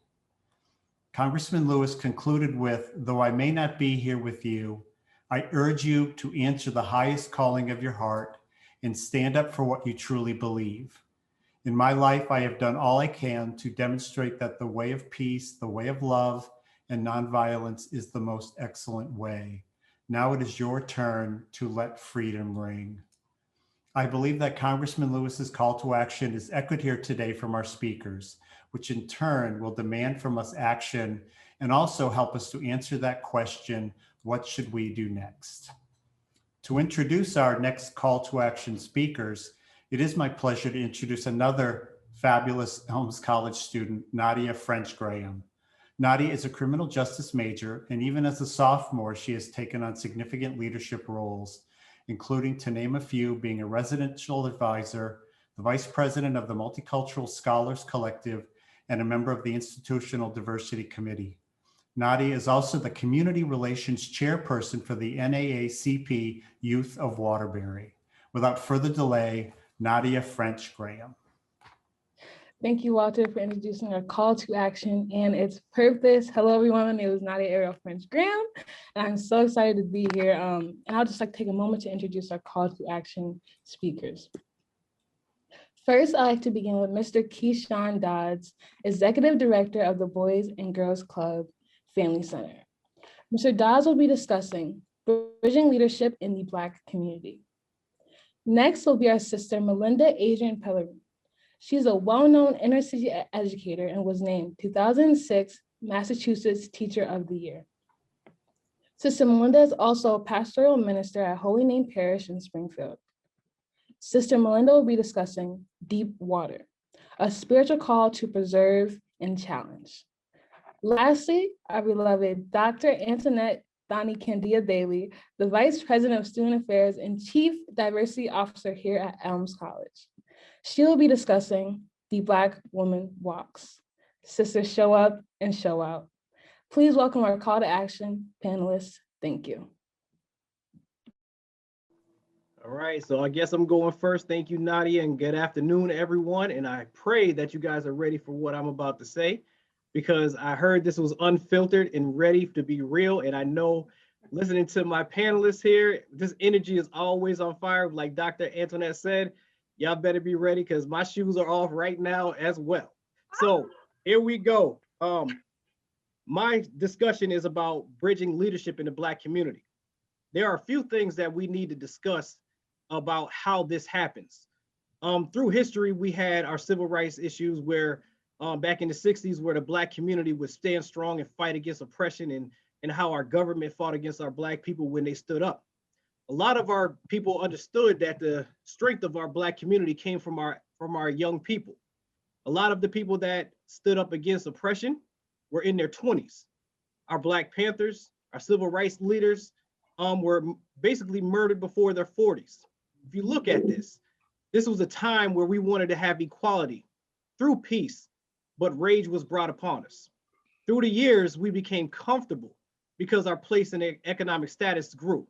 Congressman Lewis concluded with, "Though I may not be here with you, I urge you to answer the highest calling of your heart and stand up for what you truly believe. In my life, I have done all I can to demonstrate that the way of peace, the way of love, and nonviolence is the most excellent way. Now it is your turn to let freedom ring." I believe that Congressman Lewis's call to action is echoed here today from our speakers, which in turn will demand from us action and also help us to answer that question, what should we do next? To introduce our next call to action speakers, it is my pleasure to introduce another fabulous Elms College student, Nadia French Graham. Nadia is a criminal justice major, and even as a sophomore, she has taken on significant leadership roles, including, to name a few, being a residential advisor, the vice president of the Multicultural Scholars Collective, and a member of the Institutional Diversity Committee. Nadia is also the Community Relations Chairperson for the NAACP Youth of Waterbury. Without further delay, Nadia French Graham. Thank you, Walter, for introducing our call to action and its purpose. Hello, everyone. My name is Nadia Ariel French Graham, and I'm so excited to be here. And I'll just take a moment to introduce our call to action speakers. First, I'd like to begin with Mr. Keyshawn Dodds, Executive Director of the Boys and Girls Club Family Center. Mr. Dodds will be discussing bridging leadership in the Black community. Next will be our sister, Melinda Adrian Pellerin. She's a well-known inner city educator and was named 2006 Massachusetts Teacher of the Year. Sister Melinda is also a pastoral minister at Holy Name Parish in Springfield. Sister Melinda will be discussing Deep Water, a spiritual call to preserve and challenge. Lastly, our beloved Dr. Antoinette Donnie Candia Bailey, the Vice President of Student Affairs and Chief Diversity Officer here at Elms College. She will be discussing the Black Woman Walks. Sisters, show up and show out. Please welcome our call to action panelists. Thank you. All right, so I guess I'm going first. Thank you, Nadia, and good afternoon, everyone. And I pray that you guys are ready for what I'm about to say, because I heard this was unfiltered and ready to be real. And I know, listening to my panelists here, this energy is always on fire. Like Dr. Antoinette said, y'all better be ready because my shoes are off right now as well. So here we go. my discussion is about bridging leadership in the Black community. There are a few things that we need to discuss about how this happens. Through history, we had our civil rights issues where back in the 60s, where the Black community would stand strong and fight against oppression, and how our government fought against our Black people when they stood up. A lot of our people understood that the strength of our Black community came from our young people. A lot of the people that stood up against oppression were in their 20s. Our Black Panthers, our civil rights leaders were basically murdered before their 40s. If you look at this, this was a time where we wanted to have equality through peace, but rage was brought upon us. Through the years, we became comfortable because our place in economic status grew.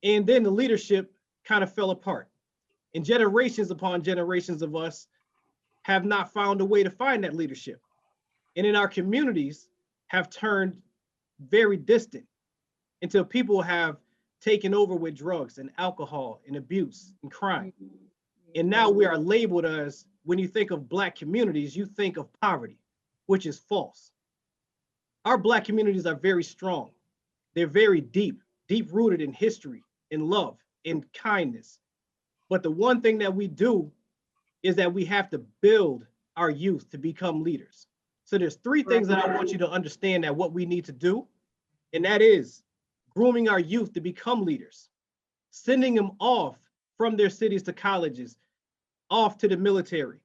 And then the leadership kind of fell apart. And generations upon generations of us have not found a way to find that leadership. And in our communities have turned very distant until people have taken over with drugs and alcohol and abuse and crime. And now we are labeled as, when you think of Black communities, you think of poverty, which is false. Our Black communities are very strong. They're very deep rooted in history, in love, in kindness. But the one thing that we do is that we have to build our youth to become leaders. So there's three things that I want you to understand that what we need to do, and that is grooming our youth to become leaders, sending them off from their cities to colleges, off to the military,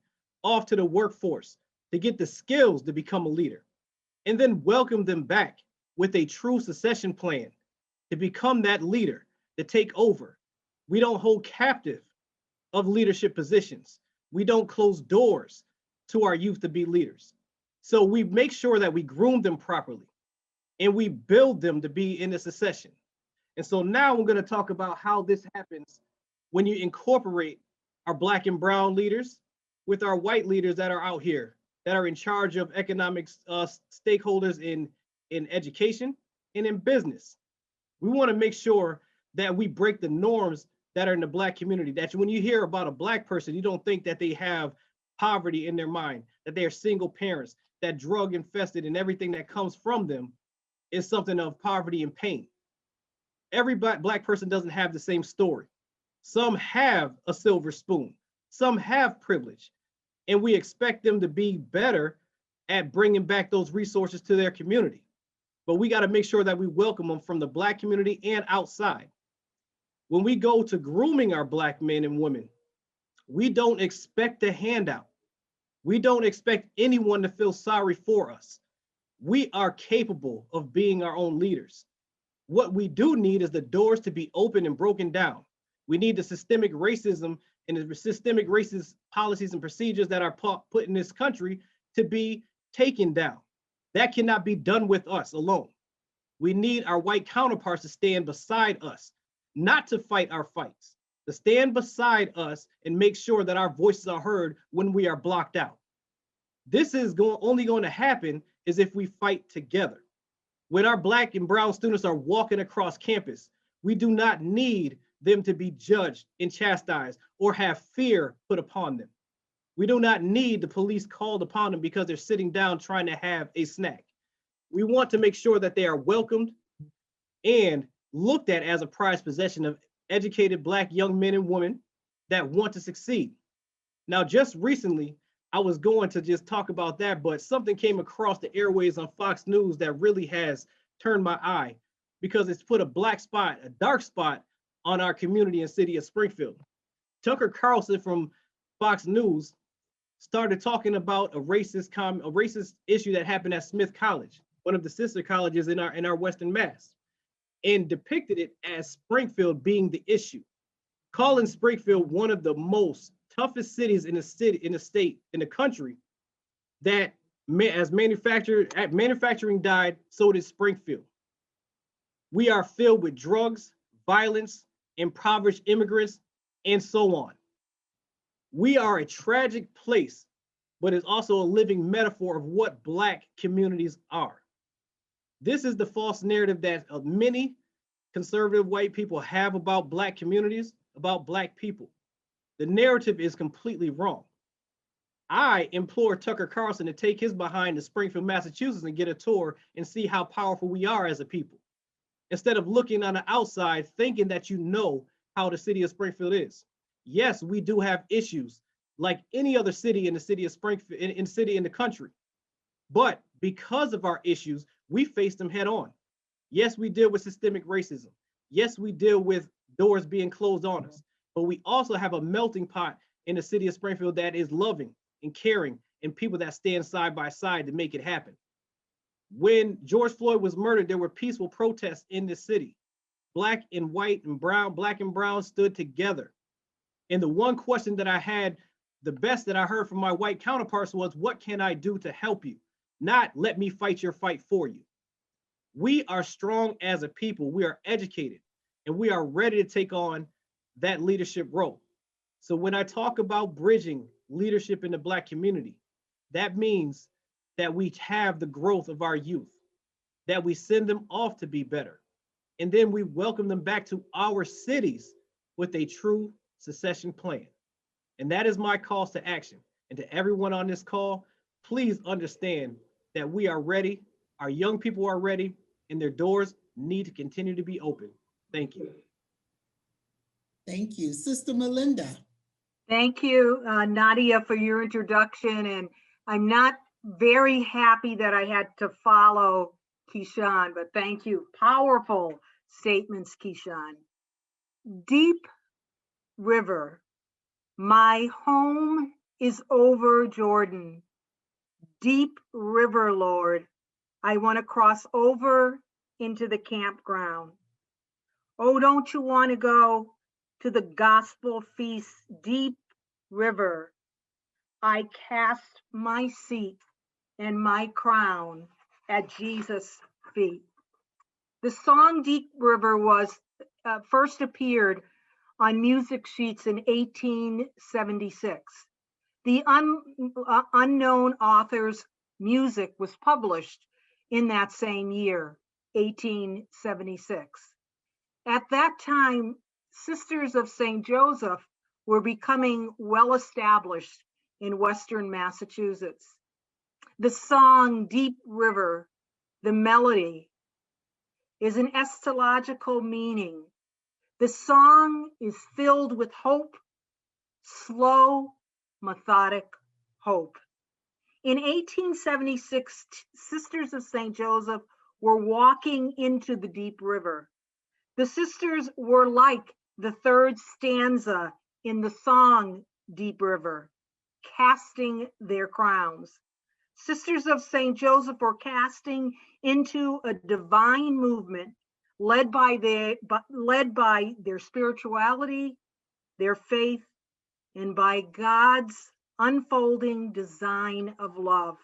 off to the workforce to get the skills to become a leader, and then welcome them back with a true succession plan to become that leader, to take over. We don't hold captive of leadership positions. We don't close doors to our youth to be leaders. So we make sure that we groom them properly and we build them to be in the succession. And so now we're going to talk about how this happens when you incorporate our Black and brown leaders with our white leaders that are out here, that are in charge of economic stakeholders in education and in business. We want to make sure that we break the norms that are in the Black community, that when you hear about a Black person, you don't think that they have poverty in their mind, that they are single parents, that drug infested and everything that comes from them is something of poverty and pain. Every Black person doesn't have the same story. Some have a silver spoon, some have privilege, and we expect them to be better at bringing back those resources to their community. But we got to make sure that we welcome them from the Black community and outside. When we go to grooming our Black men and women, we don't expect a handout. We don't expect anyone to feel sorry for us. We are capable of being our own leaders. What we do need is the doors to be open and broken down. We need the systemic racism and the systemic racist policies and procedures that are put in this country to be taken down. That cannot be done with us alone. We need our white counterparts to stand beside us, not to fight our fights, to stand beside us and make sure that our voices are heard when we are blocked out. This is only going to happen is if we fight together. When our Black and brown students are walking across campus, we do not need them to be judged and chastised or have fear put upon them. We do not need the police called upon them because they're sitting down trying to have a snack. We want to make sure that they are welcomed and looked at as a prized possession of educated Black young men and women that want to succeed. Now, just recently, I was going to just talk about that, but something came across the airways on Fox News that really has turned my eye because it's put a black spot, a dark spot on our community and city of Springfield. Tucker Carlson from Fox News started talking about a racist issue that happened at Smith College, one of the sister colleges in our Western Mass, and depicted it as Springfield being the issue, calling Springfield one of the most toughest cities in the country, that as manufacturing died, so did Springfield. We are filled with drugs, violence, impoverished immigrants, and so on. We are a tragic place, but it's also a living metaphor of what Black communities are. This is the false narrative that many conservative white people have about Black communities, about Black people. The narrative is completely wrong. I implore Tucker Carlson to take his behind to Springfield, Massachusetts and get a tour and see how powerful we are as a people. Instead of looking on the outside, thinking that you know how the city of Springfield is. Yes, we do have issues like any other city in the city of Springfield, in the country. But because of our issues, we face them head on. Yes, we deal with systemic racism. Yes, we deal with doors being closed on us. But we also have a melting pot in the city of Springfield that is loving and caring and people that stand side by side to make it happen. When George Floyd was murdered, there were peaceful protests in the city. Black and white and brown, black and brown stood together. And the one question that I had, the best that I heard from my white counterparts was, what can I do to help you? Not let me fight your fight for you. We are strong as a people. We are educated and we are ready to take on that leadership role. So when I talk about bridging leadership in the Black community, that means that we have the growth of our youth, that we send them off to be better. And then we welcome them back to our cities with a true succession plan. And that is my calls to action. And to everyone on this call, please understand that we are ready, our young people are ready, and their doors need to continue to be open. Thank you. Thank you. Sister Melinda. Thank you, Nadia, for your introduction. And I'm not very happy that I had to follow Keyshawn, but thank you. Powerful statements, Keyshawn. Deep river, my home is over Jordan. Deep river, Lord, I want to cross over into the campground. Oh, don't you want to go to the gospel feast? Deep river, I cast my seat and my crown at Jesus' feet. The song Deep River was first appeared on music sheets in 1876. The unknown author's music was published in that same year, 1876. At that time, Sisters of St. Joseph were becoming well established in Western Massachusetts. The song Deep River, the melody, is an eschatological meaning. The song is filled with hope, slow, methodic hope. In 1876, Sisters of St. Joseph were walking into the deep river. The sisters were like the third stanza in the song Deep River, casting their crowns. Sisters of St. Joseph were casting into a divine movement led by their spirituality, their faith, and by God's unfolding design of love.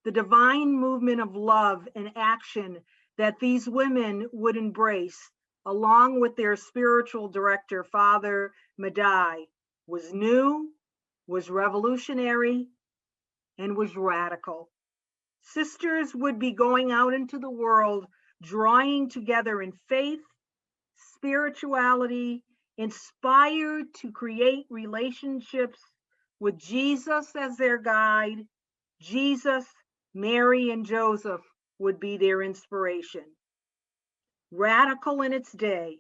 The divine movement of love and action that these women would embrace, along with their spiritual director, Father Madai, was new, was revolutionary, and was radical. Sisters would be going out into the world, drawing together in faith, spirituality, inspired to create relationships with Jesus as their guide. Jesus, Mary, and Joseph would be their inspiration. Radical in its day,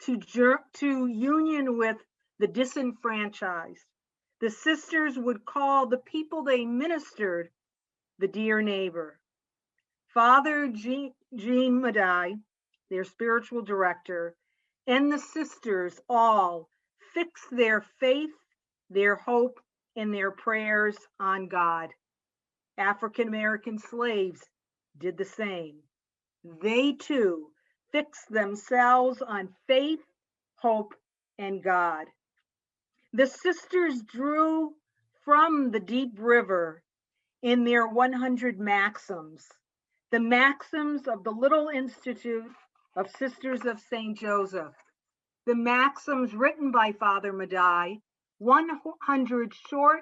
to union with the disenfranchised. The sisters would call the people they ministered the dear neighbor. Father Jean Madai, their spiritual director, and the sisters all fixed their faith, their hope, and their prayers on God. African-American slaves did the same. They too fixed themselves on faith, hope, and God. The sisters drew from the deep river in their 100 maxims, the maxims of the Little Institute of Sisters of St. Joseph, the maxims written by Father Madai, 100 short,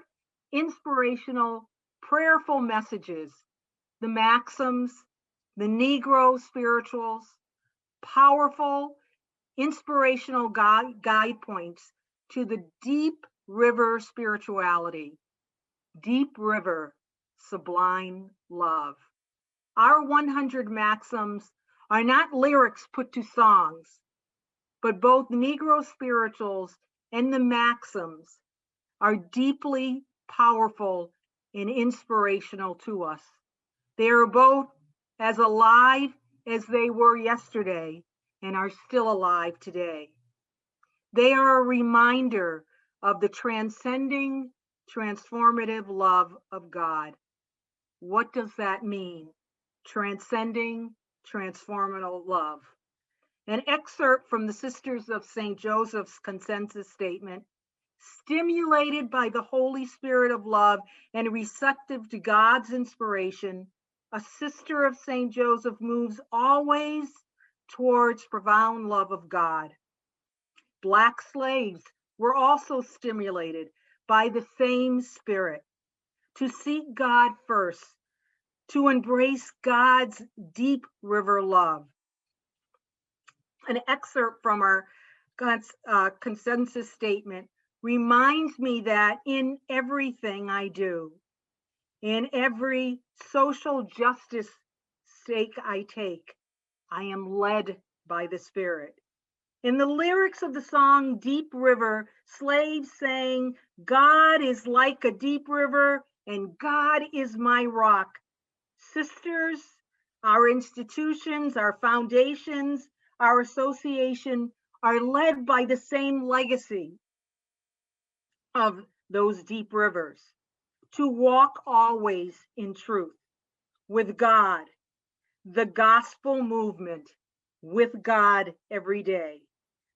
inspirational, prayerful messages, the maxims, the Negro spirituals, powerful, inspirational guide points to the deep river spirituality. deep river, sublime love. Our 100 maxims are not lyrics put to songs, but both Negro spirituals and the maxims are deeply powerful and inspirational to us. They are both as alive as they were yesterday and are still alive today. They are a reminder of the transcending, transformative love of God. What does that mean? Transcending, transformative love. An excerpt from the Sisters of St. Joseph's consensus statement: stimulated by the Holy Spirit of love and receptive to God's inspiration, a sister of St. Joseph moves always towards profound love of God. Black slaves were also stimulated by the same spirit to seek God first, to embrace God's deep river love. An excerpt from our consensus statement reminds me that in everything I do, in every social justice stake I take, I am led by the Spirit. In the lyrics of the song Deep River, slaves sang, God is like a deep river and God is my rock. Sisters, our institutions, our foundations, our association are led by the same legacy of those deep rivers, to walk always in truth with God, the gospel movement with God every day.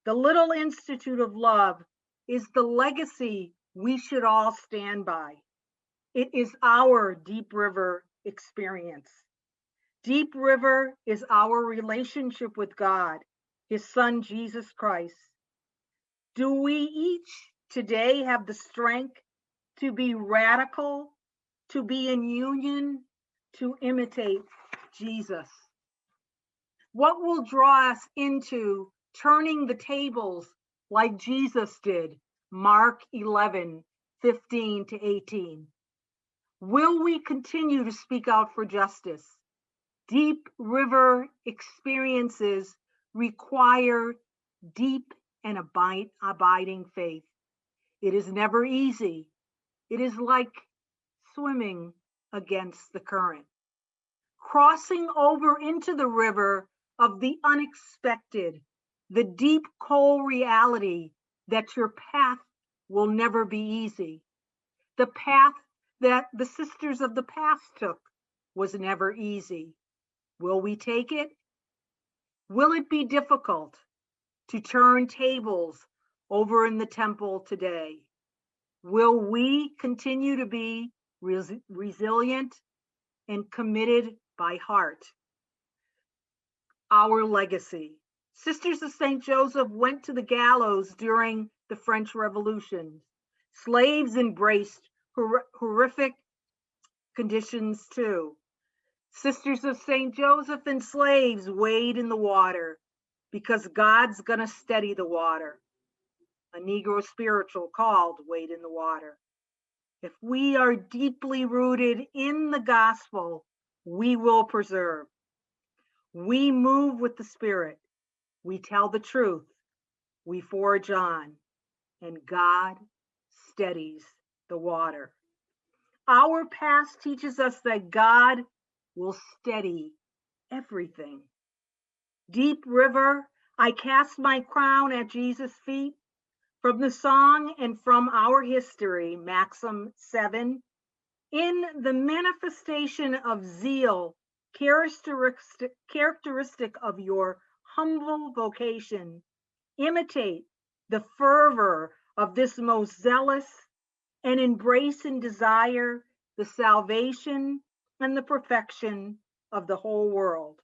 The Little Institute of Love is the legacy we should all stand by. It is our deep river experience. Deep river is our relationship with God, his son, Jesus Christ. Do we each today have the strength to be radical, to be in union, to imitate Jesus? What will draw us into turning the tables like Jesus did? Mark 11:15-18. Will we continue to speak out for justice? Deep river experiences require deep and abiding faith. It is never easy. It is like swimming against the current. Crossing over into the river of the unexpected, the deep, cold reality that your path will never be easy. The path that the sisters of the past took was never easy. Will we take it? Will it be difficult to turn tables over in the temple today? Will we continue to be resilient and committed by heart? Our legacy. Sisters of St. Joseph went to the gallows during the French Revolution. Slaves embraced horrific conditions too. Sisters of St. Joseph and slaves wade in the water because God's gonna steady the water. A Negro spiritual called Wade in the Water. If we are deeply rooted in the gospel, we will preserve. We move with the Spirit. We tell the truth. We forge on, and God steadies the water. Our past teaches us that God will steady everything. Deep river, I cast my crown at Jesus' feet. From the song and from our history, Maxim 7, in the manifestation of zeal, characteristic of your humble vocation, imitate the fervor of this most zealous and embrace and desire the salvation and the perfection of the whole world.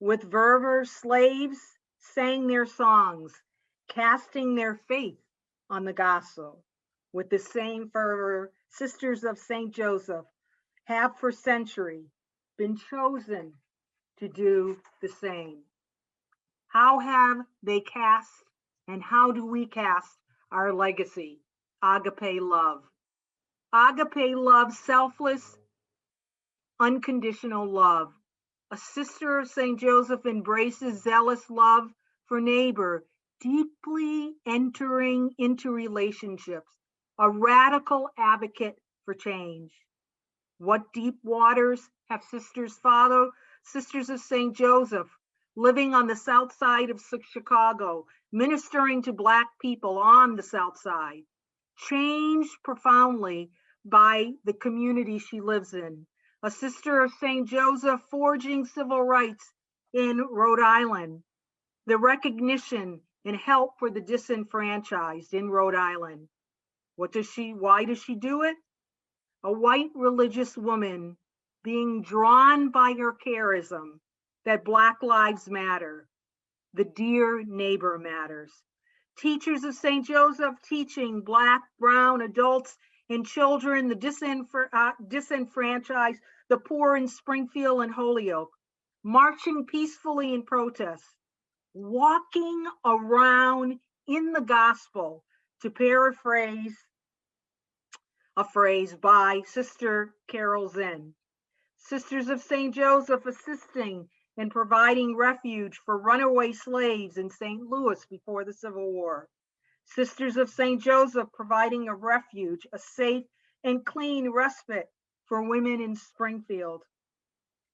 With fervor, slaves sang their songs, casting their faith on the gospel. With the same fervor, Sisters of St. Joseph have for centuries been chosen to do the same. How have they cast and how do we cast our legacy? Agape love. Agape love, selfless, unconditional love. A sister of St. Joseph embraces zealous love for neighbor, deeply entering into relationships, a radical advocate for change. What deep waters have sisters follow? Sisters of St. Joseph, living on the south side of Chicago, ministering to Black people on the south side, changed profoundly by the community she lives in. A sister of St. Joseph forging civil rights in Rhode Island, the recognition and help for the disenfranchised in Rhode Island. Why does she do it? A white religious woman being drawn by her charism that Black lives matter, the dear neighbor matters. Teachers of St. Joseph teaching Black, brown adults and children, the disenfranchised, the poor in Springfield and Holyoke, marching peacefully in protest, walking around in the gospel, to paraphrase a phrase by Sister Carol Zinn. Sisters of St. Joseph assisting and providing refuge for runaway slaves in St. Louis before the Civil War. Sisters of St. Joseph providing a refuge, a safe and clean respite for women in Springfield.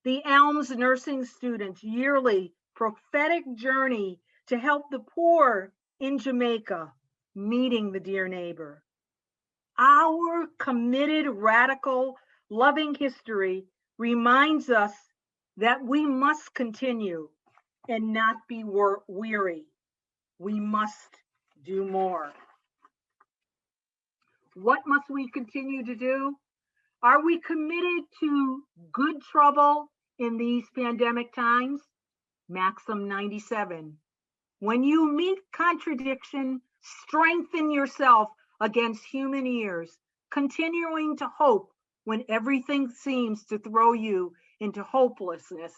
The Elms nursing students' yearly prophetic journey to help the poor in Jamaica, meeting the dear neighbor. Our committed, radical, loving history reminds us that we must continue and not be weary. We must do more. What must we continue to do? Are we committed to good trouble in these pandemic times? Maxim 97. When you meet contradiction, strengthen yourself against human ears, continuing to hope when everything seems to throw you into hopelessness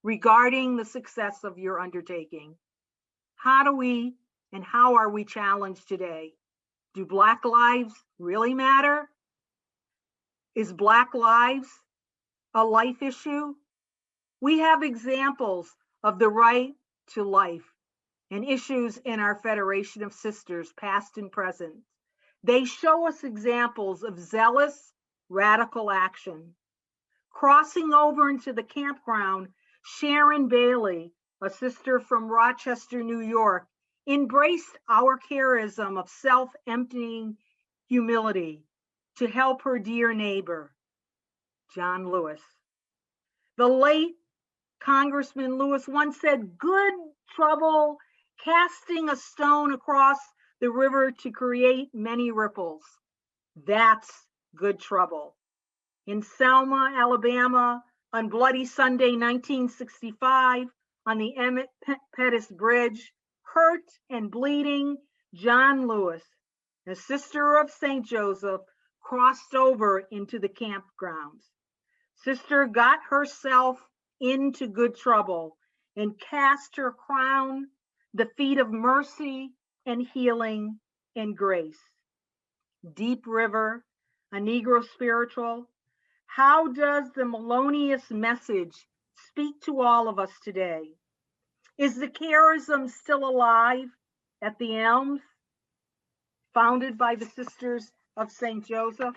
regarding the success of your undertaking. How are we challenged today? Do Black lives really matter? Is Black lives a life issue? We have examples of the right to life and issues in our Federation of Sisters, past and present. They show us examples of zealous, radical action. Crossing over into the campground, Sharon Bailey, a sister from Rochester, New York, embraced our charism of self-emptying humility to help her dear neighbor, John Lewis. The late Congressman Lewis once said, "Good trouble, casting a stone across the river to create many ripples. That's good trouble." In Selma, Alabama, on Bloody Sunday, 1965, on the Emmett Pettus Bridge, hurt and bleeding, John Lewis, a sister of St. Joseph, crossed over into the campgrounds. Sister got herself into good trouble and cast her crown, the feet of mercy and healing and grace. Deep River, a Negro spiritual. How does the melodious message speak to all of us today? Is the charism still alive at the Elms, founded by the Sisters of St. Joseph?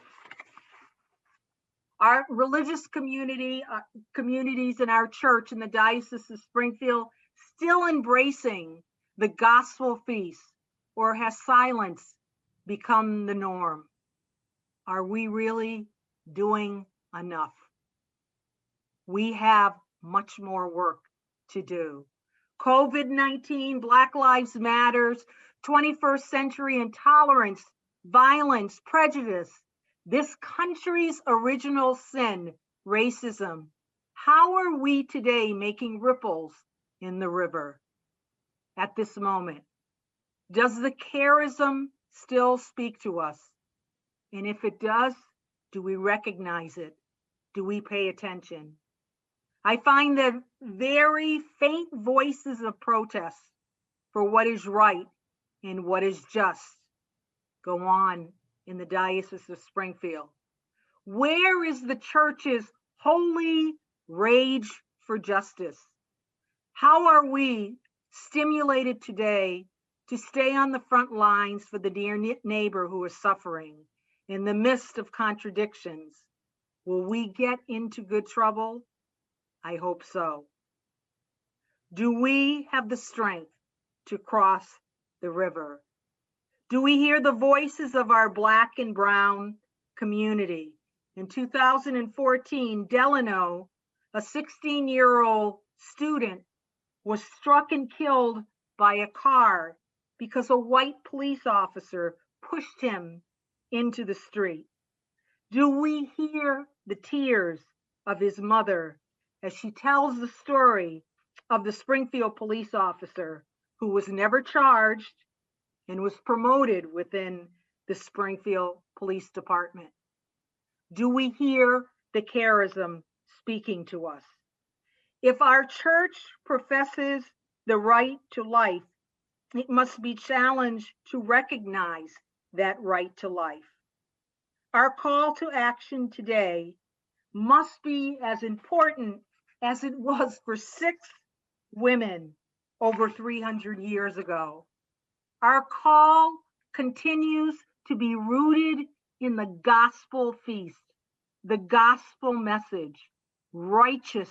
Our religious communities in our church in the Diocese of Springfield still embracing the gospel feast, or has silence become the norm? Are we really doing enough? We have much more work to do. COVID-19, Black Lives Matters, 21st century intolerance, violence, prejudice, this country's original sin, racism. How are we today making ripples in the river at this moment? Does the charism still speak to us? And if it does, do we recognize it? Do we pay attention? I find that very faint voices of protest for what is right and what is just go on in the Diocese of Springfield. Where is the church's holy rage for justice? How are we stimulated today to stay on the front lines for the dear neighbor who is suffering in the midst of contradictions? Will we get into good trouble? I hope so. Do we have the strength to cross the river? Do we hear the voices of our Black and Brown community? In 2014, Delano, a 16-year-old student, was struck and killed by a car because a white police officer pushed him into the street. Do we hear the tears of his mother as she tells the story of the Springfield police officer who was never charged and was promoted within the Springfield Police Department? Do we hear the charism speaking to us? If our church professes the right to life, it must be challenged to recognize that right to life. Our call to action today must be as important as it was for 6 women over 300 years ago. Our call continues to be rooted in the gospel feast, the gospel message, righteous,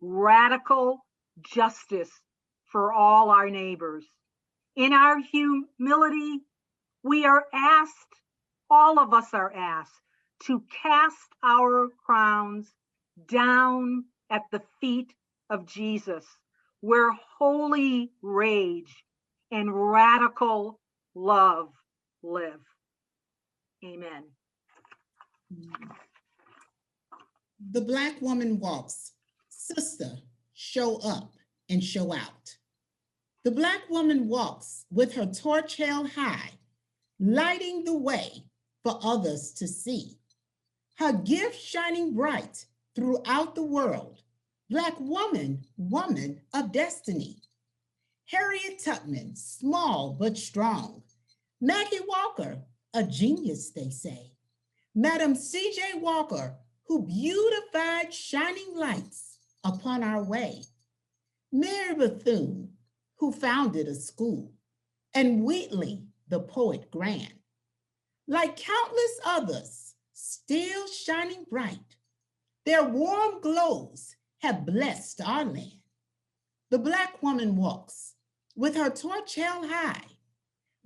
radical justice for all our neighbors. In our humility, we are asked, all of us are asked, to cast our crowns down at the feet of Jesus, where holy rage and radical love live. Amen. The Black woman walks. Sister, show up and show out. The Black woman walks with her torch held high, lighting the way for others to see. Her gift shining bright throughout the world. Black woman, woman of destiny. Harriet Tubman, small but strong. Maggie Walker, a genius, they say. Madam C.J. Walker, who beautified shining lights upon our way. Mary Bethune, who founded a school, and Wheatley, the poet grand. Like countless others, still shining bright, their warm glows have blessed our land. The Black woman walks with her torch held high,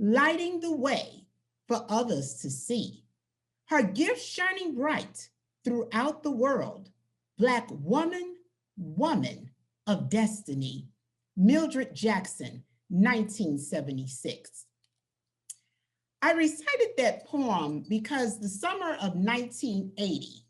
lighting the way for others to see. Her gift shining bright throughout the world. Black woman, woman of destiny. Mildred Jackson, 1976. I recited that poem because the summer of 1980,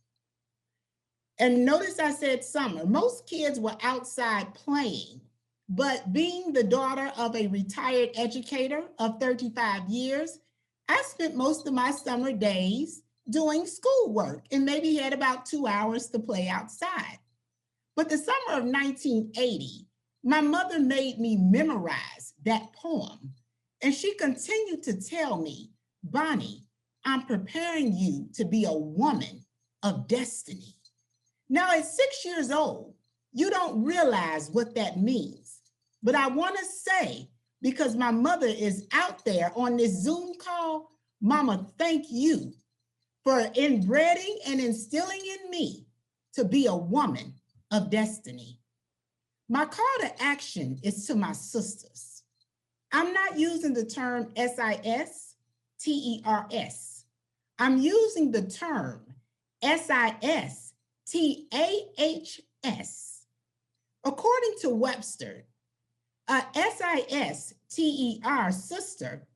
and notice I said summer, most kids were outside playing, but being the daughter of a retired educator of 35 years, I spent most of my summer days doing schoolwork and maybe had about 2 hours to play outside. But the summer of 1980, my mother made me memorize that poem, and she continued to tell me, Bonnie, I'm preparing you to be a woman of destiny. Now at 6 years old, you don't realize what that means, but I want to say, because my mother is out there on this Zoom call, Mama, thank you for inbreeding and instilling in me to be a woman of destiny. My call to action is to my sisters. I'm not using the term SIS-TERS. I'm using the term SIS-TAHS. According to Webster, a SIS-TER sister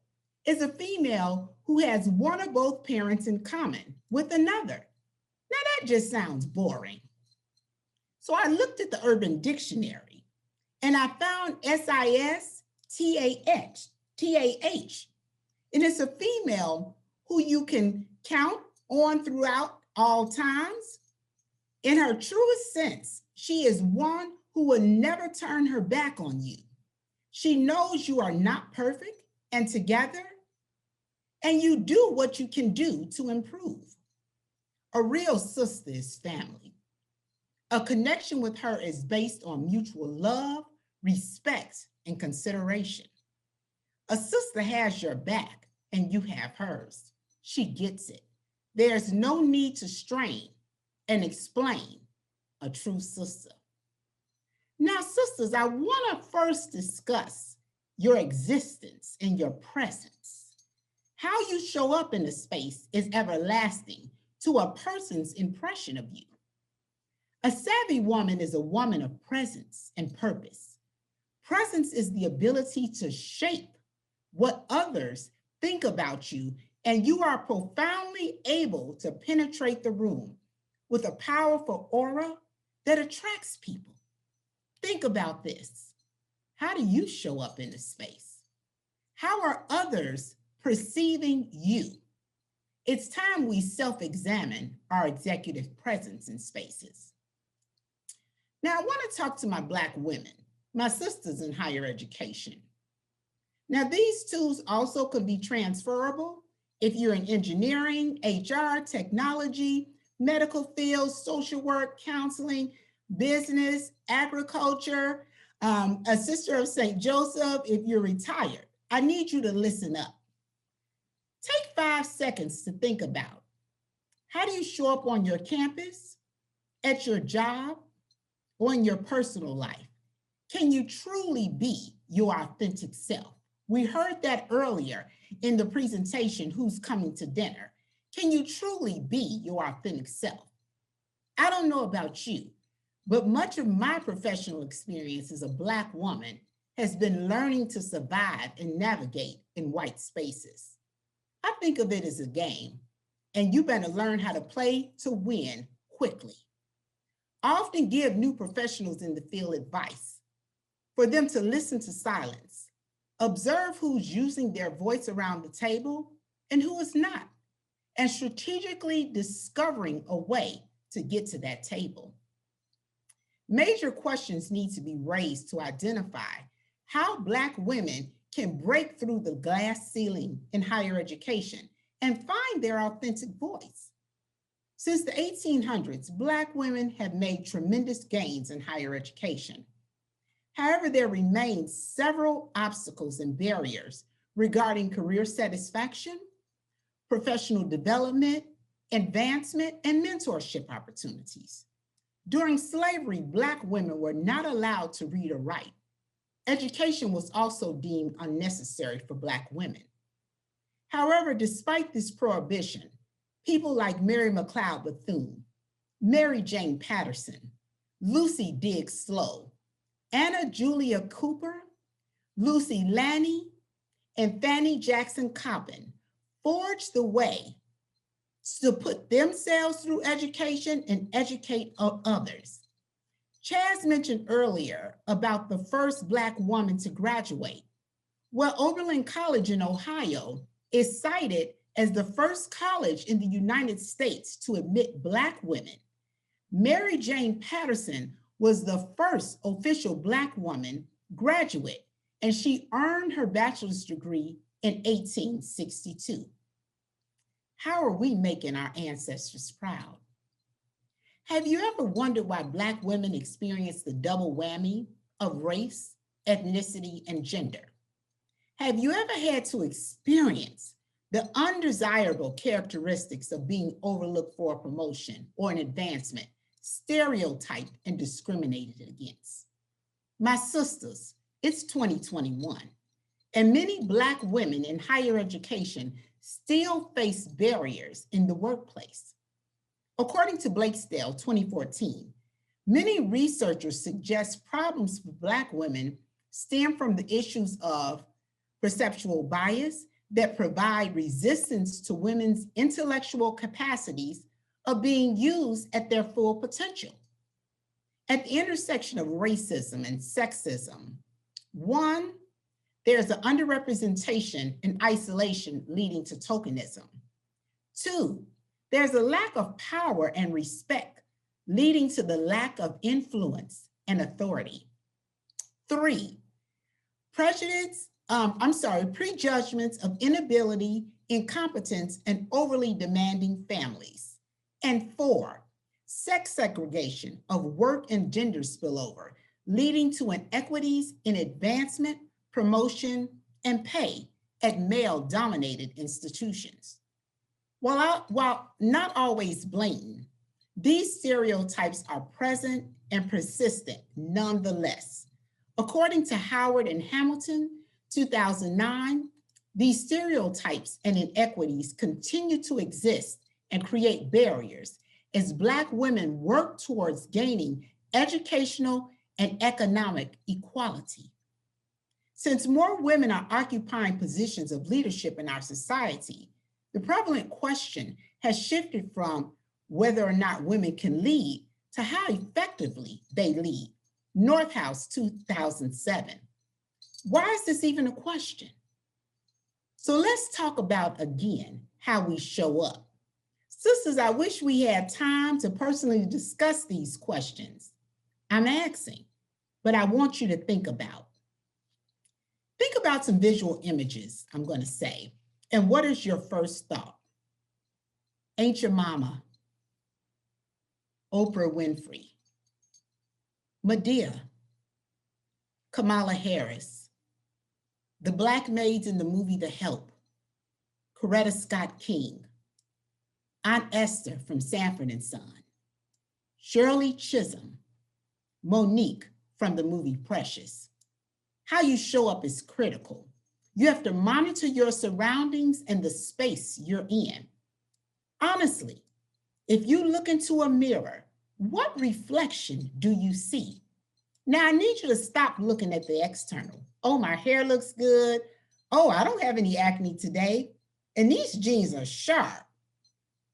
is a female who has one or both parents in common with another. Now that just sounds boring. So I looked at the Urban Dictionary and I found SIS-TAH, and it's a female who you can count on throughout all times. In her truest sense, she is one who will never turn her back on you. She knows you are not perfect and together, and you do what you can do to improve. A real sister is family. A connection with her is based on mutual love, respect, and consideration. A sister has your back and you have hers. She gets it. There's no need to strain and explain a true sister. Now, sisters, I want to first discuss your existence and your presence. How you show up in a space is everlasting to a person's impression of you. A savvy woman is a woman of presence and purpose. Presence is the ability to shape what others think about you, and you are profoundly able to penetrate the room with a powerful aura that attracts people. Think about this. How do you show up in a space? How are others perceiving you? It's time we self-examine our executive presence in spaces. Now, I want to talk to my Black women, my sisters in higher education. Now, these tools also can be transferable if you're in engineering, HR, technology, medical fields, social work, counseling, business, agriculture, a sister of St. Joseph, if you're retired. I need you to listen up. Take 5 seconds to think about, how do you show up on your campus, at your job, or in your personal life? Can you truly be your authentic self? We heard that earlier in the presentation, Who's Coming to Dinner? Can you truly be your authentic self? I don't know about you, but much of my professional experience as a Black woman has been learning to survive and navigate in white spaces. I think of it as a game, and you better learn how to play to win quickly. I often give new professionals in the field advice for them to listen to silence, observe who's using their voice around the table and who is not, and strategically discovering a way to get to that table. Major questions need to be raised to identify how Black women can break through the glass ceiling in higher education and find their authentic voice. Since the 1800s, Black women have made tremendous gains in higher education. However, there remain several obstacles and barriers regarding career satisfaction, professional development, advancement, and mentorship opportunities. During slavery, Black women were not allowed to read or write. Education was also deemed unnecessary for Black women. However, despite this prohibition, people like Mary McLeod Bethune, Mary Jane Patterson, Lucy Diggs Slowe, Anna Julia Cooper, Lucy Lanny, and Fanny Jackson Coppin forged the way to put themselves through education and educate others. Chaz mentioned earlier about the first Black woman to graduate. Well, Oberlin College in Ohio is cited as the first college in the United States to admit Black women. Mary Jane Patterson was the first official Black woman graduate, and she earned her bachelor's degree in 1862. How are we making our ancestors proud? Have you ever wondered why Black women experience the double whammy of race, ethnicity, and gender? Have you ever had to experience the undesirable characteristics of being overlooked for a promotion or an advancement, stereotyped and discriminated against? My sisters, it's 2021, and many Black women in higher education still face barriers in the workplace. According to Blakedale 2014, many researchers suggest problems for Black women stem from the issues of perceptual bias that provide resistance to women's intellectual capacities of being used at their full potential. At the intersection of racism and sexism, 1, there's an underrepresentation and isolation leading to tokenism. 2, there's a lack of power and respect leading to the lack of influence and authority. 3, prejudgments of inability, incompetence, and overly demanding families. And 4, sex segregation of work and gender spillover, leading to inequities in advancement, promotion, and pay at male-dominated institutions. While not always blatant, these stereotypes are present and persistent nonetheless. According to Howard and Hamilton, 2009, these stereotypes and inequities continue to exist and create barriers as Black women work towards gaining educational and economic equality. Since more women are occupying positions of leadership in our society, the prevalent question has shifted from whether or not women can lead to how effectively they lead. Northhouse, 2007. Why is this even a question? So let's talk about, again, how we show up. Sisters, I wish we had time to personally discuss these questions. I'm asking, but I want you to think about. Think about some visual images, I'm going to say. And what is your first thought? Ain't Your Mama, Oprah Winfrey, Medea, Kamala Harris, the Black maids in the movie The Help, Coretta Scott King, Aunt Esther from Sanford and Son, Shirley Chisholm, Monique from the movie Precious. How you show up is critical. You have to monitor your surroundings and the space you're in. Honestly, if you look into a mirror, what reflection do you see? Now, I need you to stop looking at the external. Oh, my hair looks good. Oh, I don't have any acne today. And these jeans are sharp.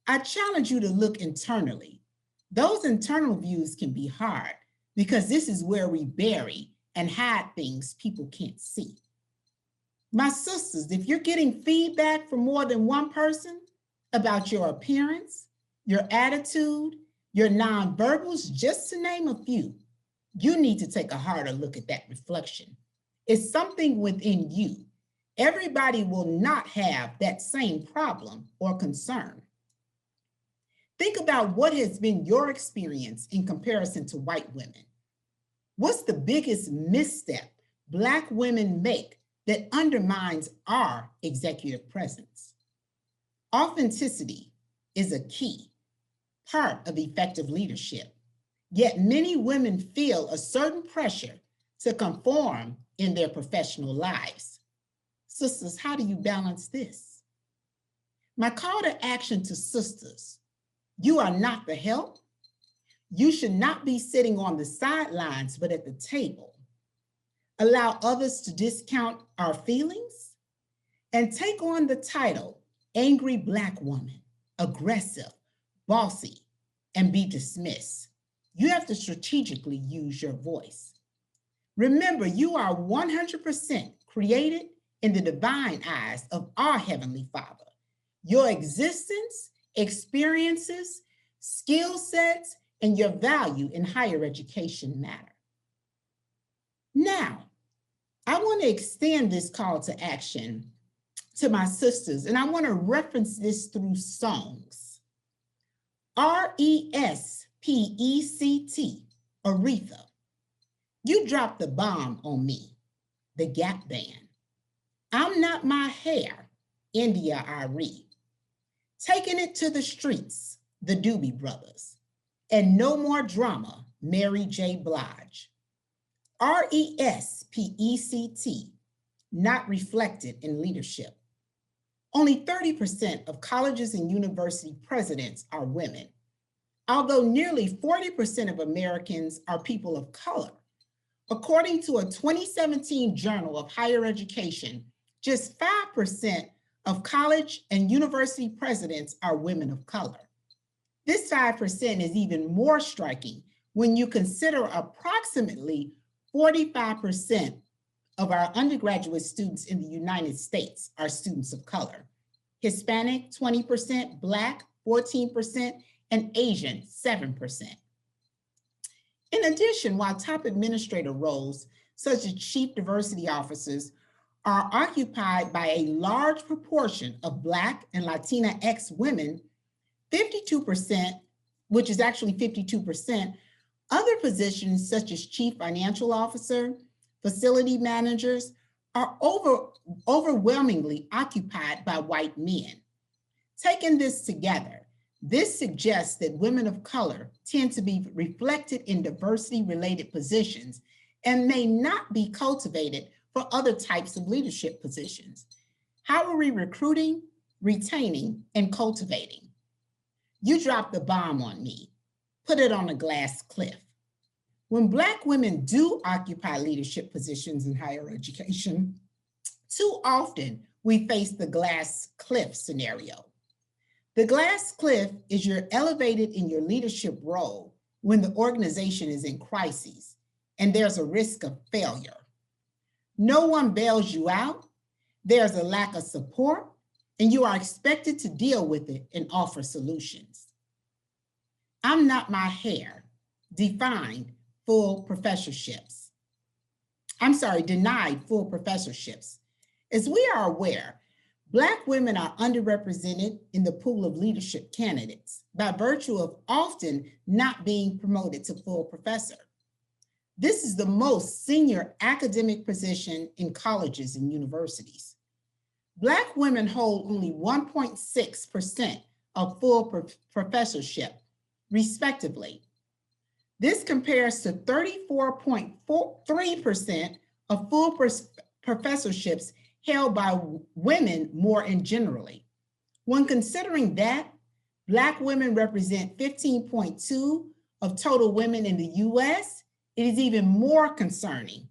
I challenge you to look internally. Those internal views can be hard because this is where we bury and hide things people can't see. My sisters, if you're getting feedback from more than one person about your appearance, your attitude, your nonverbals, just to name a few, you need to take a harder look at that reflection. It's something within you. Everybody will not have that same problem or concern. Think about what has been your experience in comparison to white women. What's the biggest misstep Black women make that undermines our executive presence? Authenticity is a key part of effective leadership, yet many women feel a certain pressure to conform in their professional lives. Sisters, how do you balance this? My call to action to sisters: you are not the help. You should not be sitting on the sidelines, but at the table. Allow others to discount our feelings and take on the title, Angry Black Woman, aggressive, bossy, and be dismissed. You have to strategically use your voice. Remember, you are 100% created in the divine eyes of our Heavenly Father. Your existence, experiences, skill sets, and your value in higher education matter. Now, I want to extend this call to action to my sisters, and I want to reference this through songs. R-E-S-P-E-C-T, Aretha, You Dropped the Bomb on Me, the Gap Band. I'm Not My Hair, India Arie. Taking It to the Streets, the Doobie Brothers. And No More Drama, Mary J. Blige. R-E-S-P-E-C-T, not reflected in leadership. Only 30% of colleges and university presidents are women, although nearly 40% of Americans are people of color. According to a 2017 Journal of Higher Education, just 5% of college and university presidents are women of color. This 5% is even more striking when you consider approximately 45% of our undergraduate students in the United States are students of color. Hispanic, 20%, Black, 14%, and Asian, 7%. In addition, while top administrator roles, such as chief diversity officers, are occupied by a large proportion of Black and Latinx women, 52%, which is actually 52%, other positions such as chief financial officer, facility managers are overwhelmingly occupied by white men. Taking this together, this suggests that women of color tend to be reflected in diversity-related positions and may not be cultivated for other types of leadership positions. How are we recruiting, retaining, and cultivating? You dropped the bomb on me. Put it on a glass cliff. When Black women do occupy leadership positions in higher education, too often we face the glass cliff scenario. The glass cliff is you're elevated in your leadership role when the organization is in crisis and there's a risk of failure. No one bails you out, there's a lack of support, and you are expected to deal with it and offer solutions. I'm not my hair, denied full professorships. As we are aware, Black women are underrepresented in the pool of leadership candidates by virtue of often not being promoted to full professor. This is the most senior academic position in colleges and universities. Black women hold only 1.6% of full professorship, respectively. This compares to 34.3% of full professorships held by women more and generally. When considering that, Black women represent 15.2% of total women in the US, it is even more concerning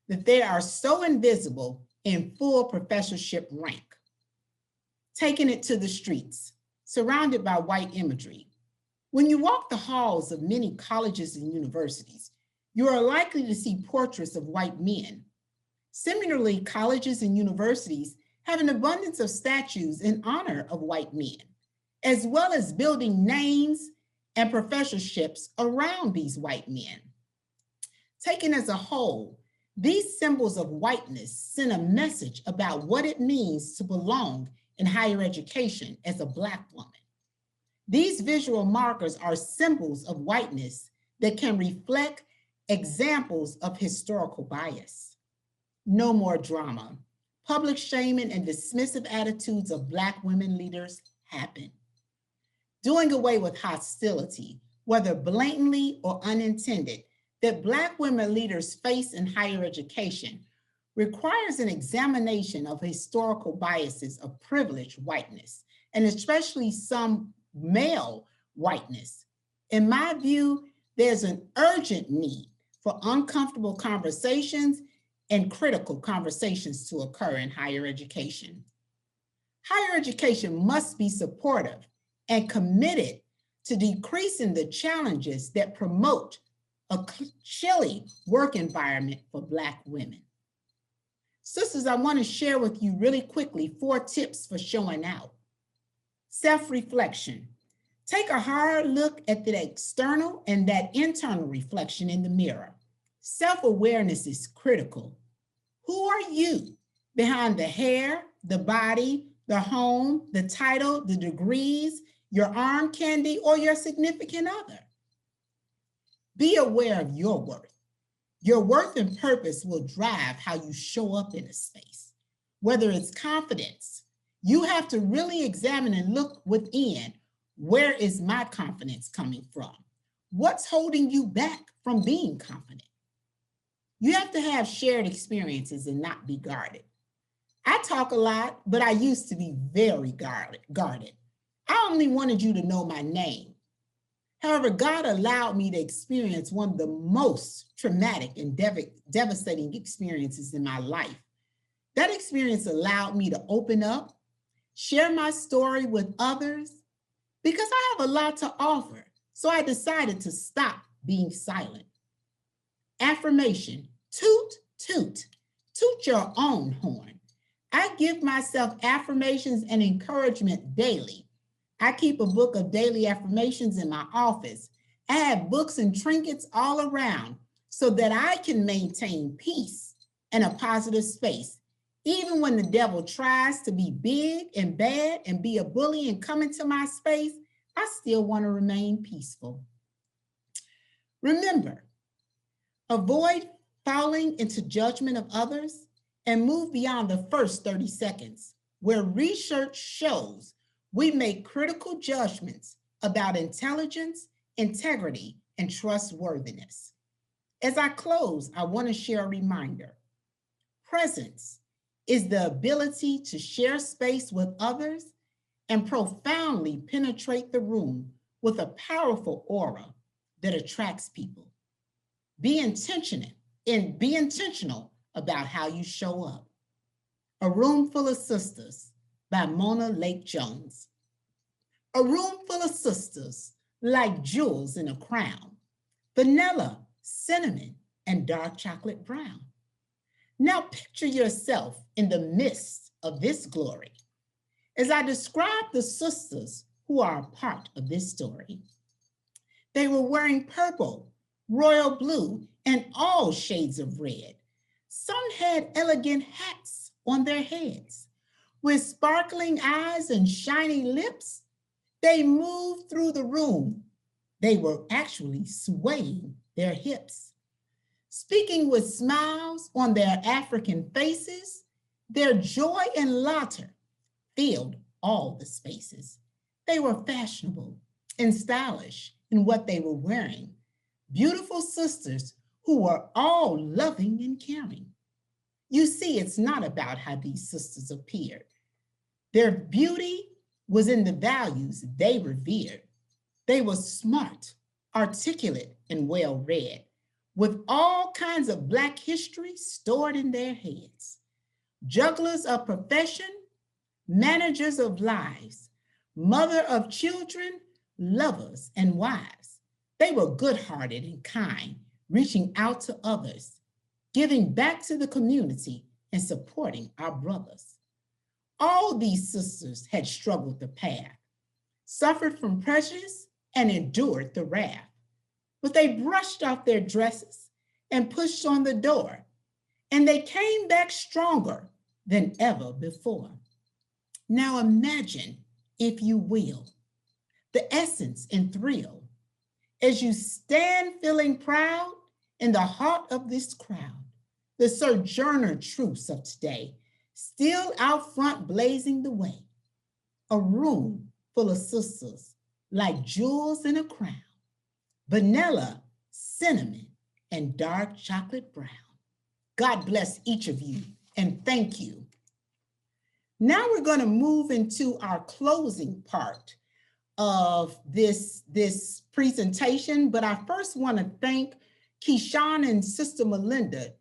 that they are so invisible in full professorship rank. Taking it to the streets, surrounded by white imagery. When you walk the halls of many colleges and universities, you are likely to see portraits of white men. Similarly, colleges and universities have an abundance of statues in honor of white men, as well as building names and professorships around these white men. Taken as a whole, these symbols of whiteness send a message about what it means to belong in higher education as a Black woman. These visual markers are symbols of whiteness that can reflect examples of historical bias. No more drama. Public shaming and dismissive attitudes of Black women leaders happen. Doing away with hostility, whether blatantly or unintended, that Black women leaders face in higher education requires an examination of historical biases of privileged whiteness, and especially some male whiteness. In my view, there's an urgent need for uncomfortable conversations and critical conversations to occur in higher education. Higher education must be supportive and committed to decreasing the challenges that promote a chilly work environment for Black women. Sisters, I want to share with you really quickly 4 tips for showing out. Self-reflection. Take a hard look at the external and that internal reflection in the mirror. Self-awareness is critical. Who are you behind the hair, the body, the home, the title, the degrees, your arm candy, or your significant other? Be aware of your worth. Your worth and purpose will drive how you show up in a space. Whether it's confidence, you have to really examine and look within. Where is my confidence coming from? What's holding you back from being confident? You have to have shared experiences and not be guarded. I talk a lot, but I used to be very guarded. I only wanted you to know my name. However, God allowed me to experience one of the most traumatic and devastating experiences in my life. That experience allowed me to open up, share my story with others, because I have a lot to offer. So I decided to stop being silent. Affirmation, toot, toot, toot your own horn. I give myself affirmations and encouragement daily. I keep a book of daily affirmations in my office. I have books and trinkets all around so that I can maintain peace and a positive space. Even when the devil tries to be big and bad and be a bully and come into my space, I still want to remain peaceful. Remember, avoid falling into judgment of others and move beyond the first 30 seconds, where research shows we make critical judgments about intelligence, integrity, and trustworthiness. As I close, I want to share a reminder. Presence is the ability to share space with others and profoundly penetrate the room with a powerful aura that attracts people. Be intentional about how you show up. A Room Full of Sisters by Mona Lake Jones. A room full of sisters like jewels in a crown, vanilla, cinnamon, and dark chocolate brown. Now picture yourself in the midst of this glory as I describe the sisters who are a part of this story. They were wearing purple, royal blue, and all shades of red. Some had elegant hats on their heads. With sparkling eyes and shiny lips, they moved through the room. They were actually swaying their hips. Speaking with smiles on their African faces, their joy and laughter filled all the spaces. They were fashionable and stylish in what they were wearing. Beautiful sisters who were all loving and caring. You see, it's not about how these sisters appeared. Their beauty was in the values they revered. They were smart, articulate, and well-read, with all kinds of Black history stored in their heads. Jugglers of profession, managers of lives, mother of children, lovers, and wives. They were good-hearted and kind, reaching out to others, giving back to the community, and supporting our brothers. All these sisters had struggled the path, suffered from prejudice, and endured the wrath. But they brushed off their dresses and pushed on the door, and they came back stronger than ever before. Now imagine, if you will, the essence and thrill as you stand feeling proud in the heart of this crowd, the sojourner troops of today, still out front blazing the way. A room full of sisters like jewels in a crown, vanilla, cinnamon, and dark chocolate brown. God bless each of you, and thank you. Now we're going to move into our closing part of this presentation, but I first want to thank Keyshawn and Sister Melinda.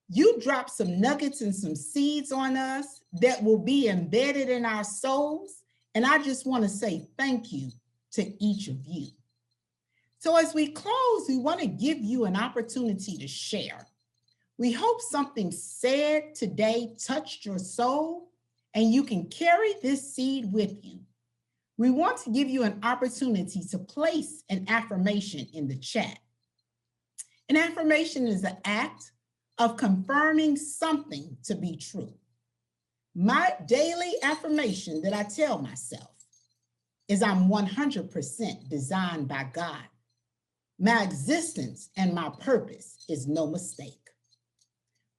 You dropped some nuggets and some seeds on us that will be embedded in our souls, and I just want to say thank you to each of you. So as we close, we want to give you an opportunity to share. We hope something said today touched your soul, and you can carry this seed with you. We want to give you an opportunity to place an affirmation in the chat. An affirmation is an act of confirming something to be true. My daily affirmation that I tell myself is I'm 100% designed by God. My existence and my purpose is no mistake.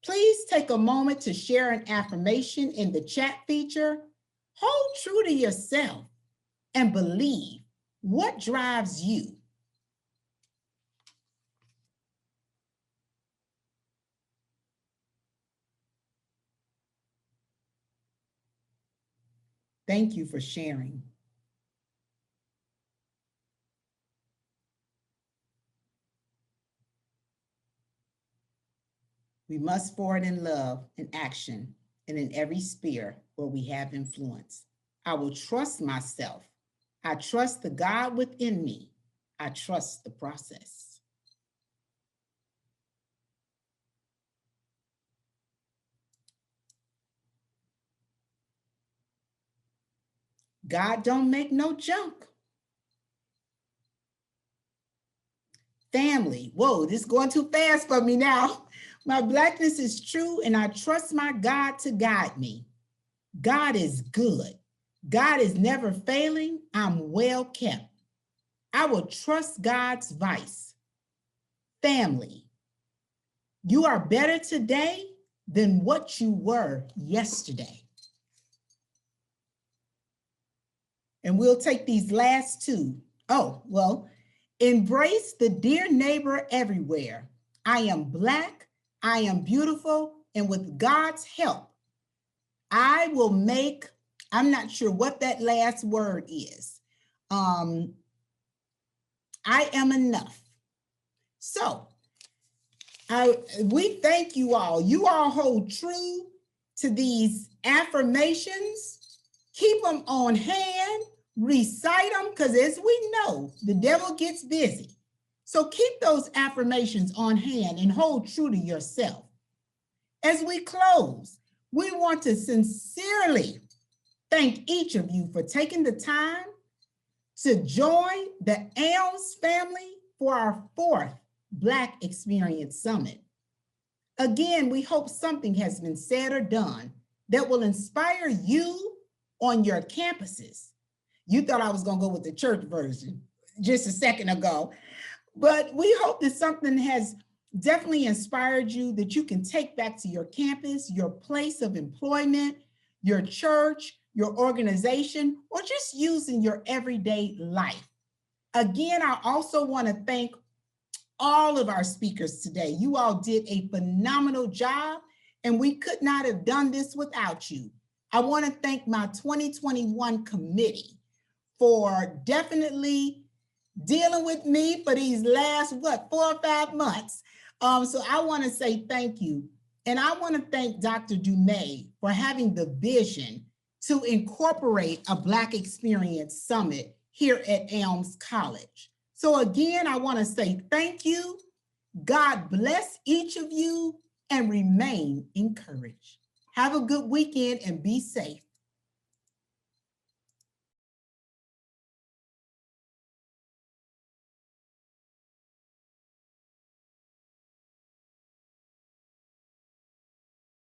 Please take a moment to share an affirmation in the chat feature. Hold true to yourself and believe what drives you. Thank you for sharing. We must forward in love and action and in every sphere where we have influence. I will trust myself. I trust the God within me. I trust the process. God don't make no junk. Family, whoa, this is going too fast for me now. My Blackness is true and I trust my God to guide me. God is good. God is never failing. I'm well kept. I will trust God's vice. Family, you are better today than what you were yesterday. And we'll take these last two. Oh, well, embrace the dear neighbor everywhere. I am Black, I am beautiful, and with God's help, I will make, I'm not sure what that last word is. I am enough. So we thank you all. You all hold true to these affirmations. Keep them on hand, recite them, because as we know, the devil gets busy. So keep those affirmations on hand and hold true to yourself. As we close, we want to sincerely thank each of you for taking the time to join the ALMS family for our 4th Black Experience Summit. Again, we hope something has been said or done that will inspire you on your campuses. You thought I was going to go with the church version just a second ago, but we hope that something has definitely inspired you that you can take back to your campus, your place of employment, your church, your organization, or just use in your everyday life. Again, I also want to thank all of our speakers today. You all did a phenomenal job, and we could not have done this without you. I want to thank my 2021 committee for definitely dealing with me for these last, 4 or 5 months. So I want to say thank you. And I want to thank Dr. Dumais for having the vision to incorporate a Black Experience Summit here at ALMS College. So again, I want to say thank you. God bless each of you and remain encouraged. Have a good weekend and be safe.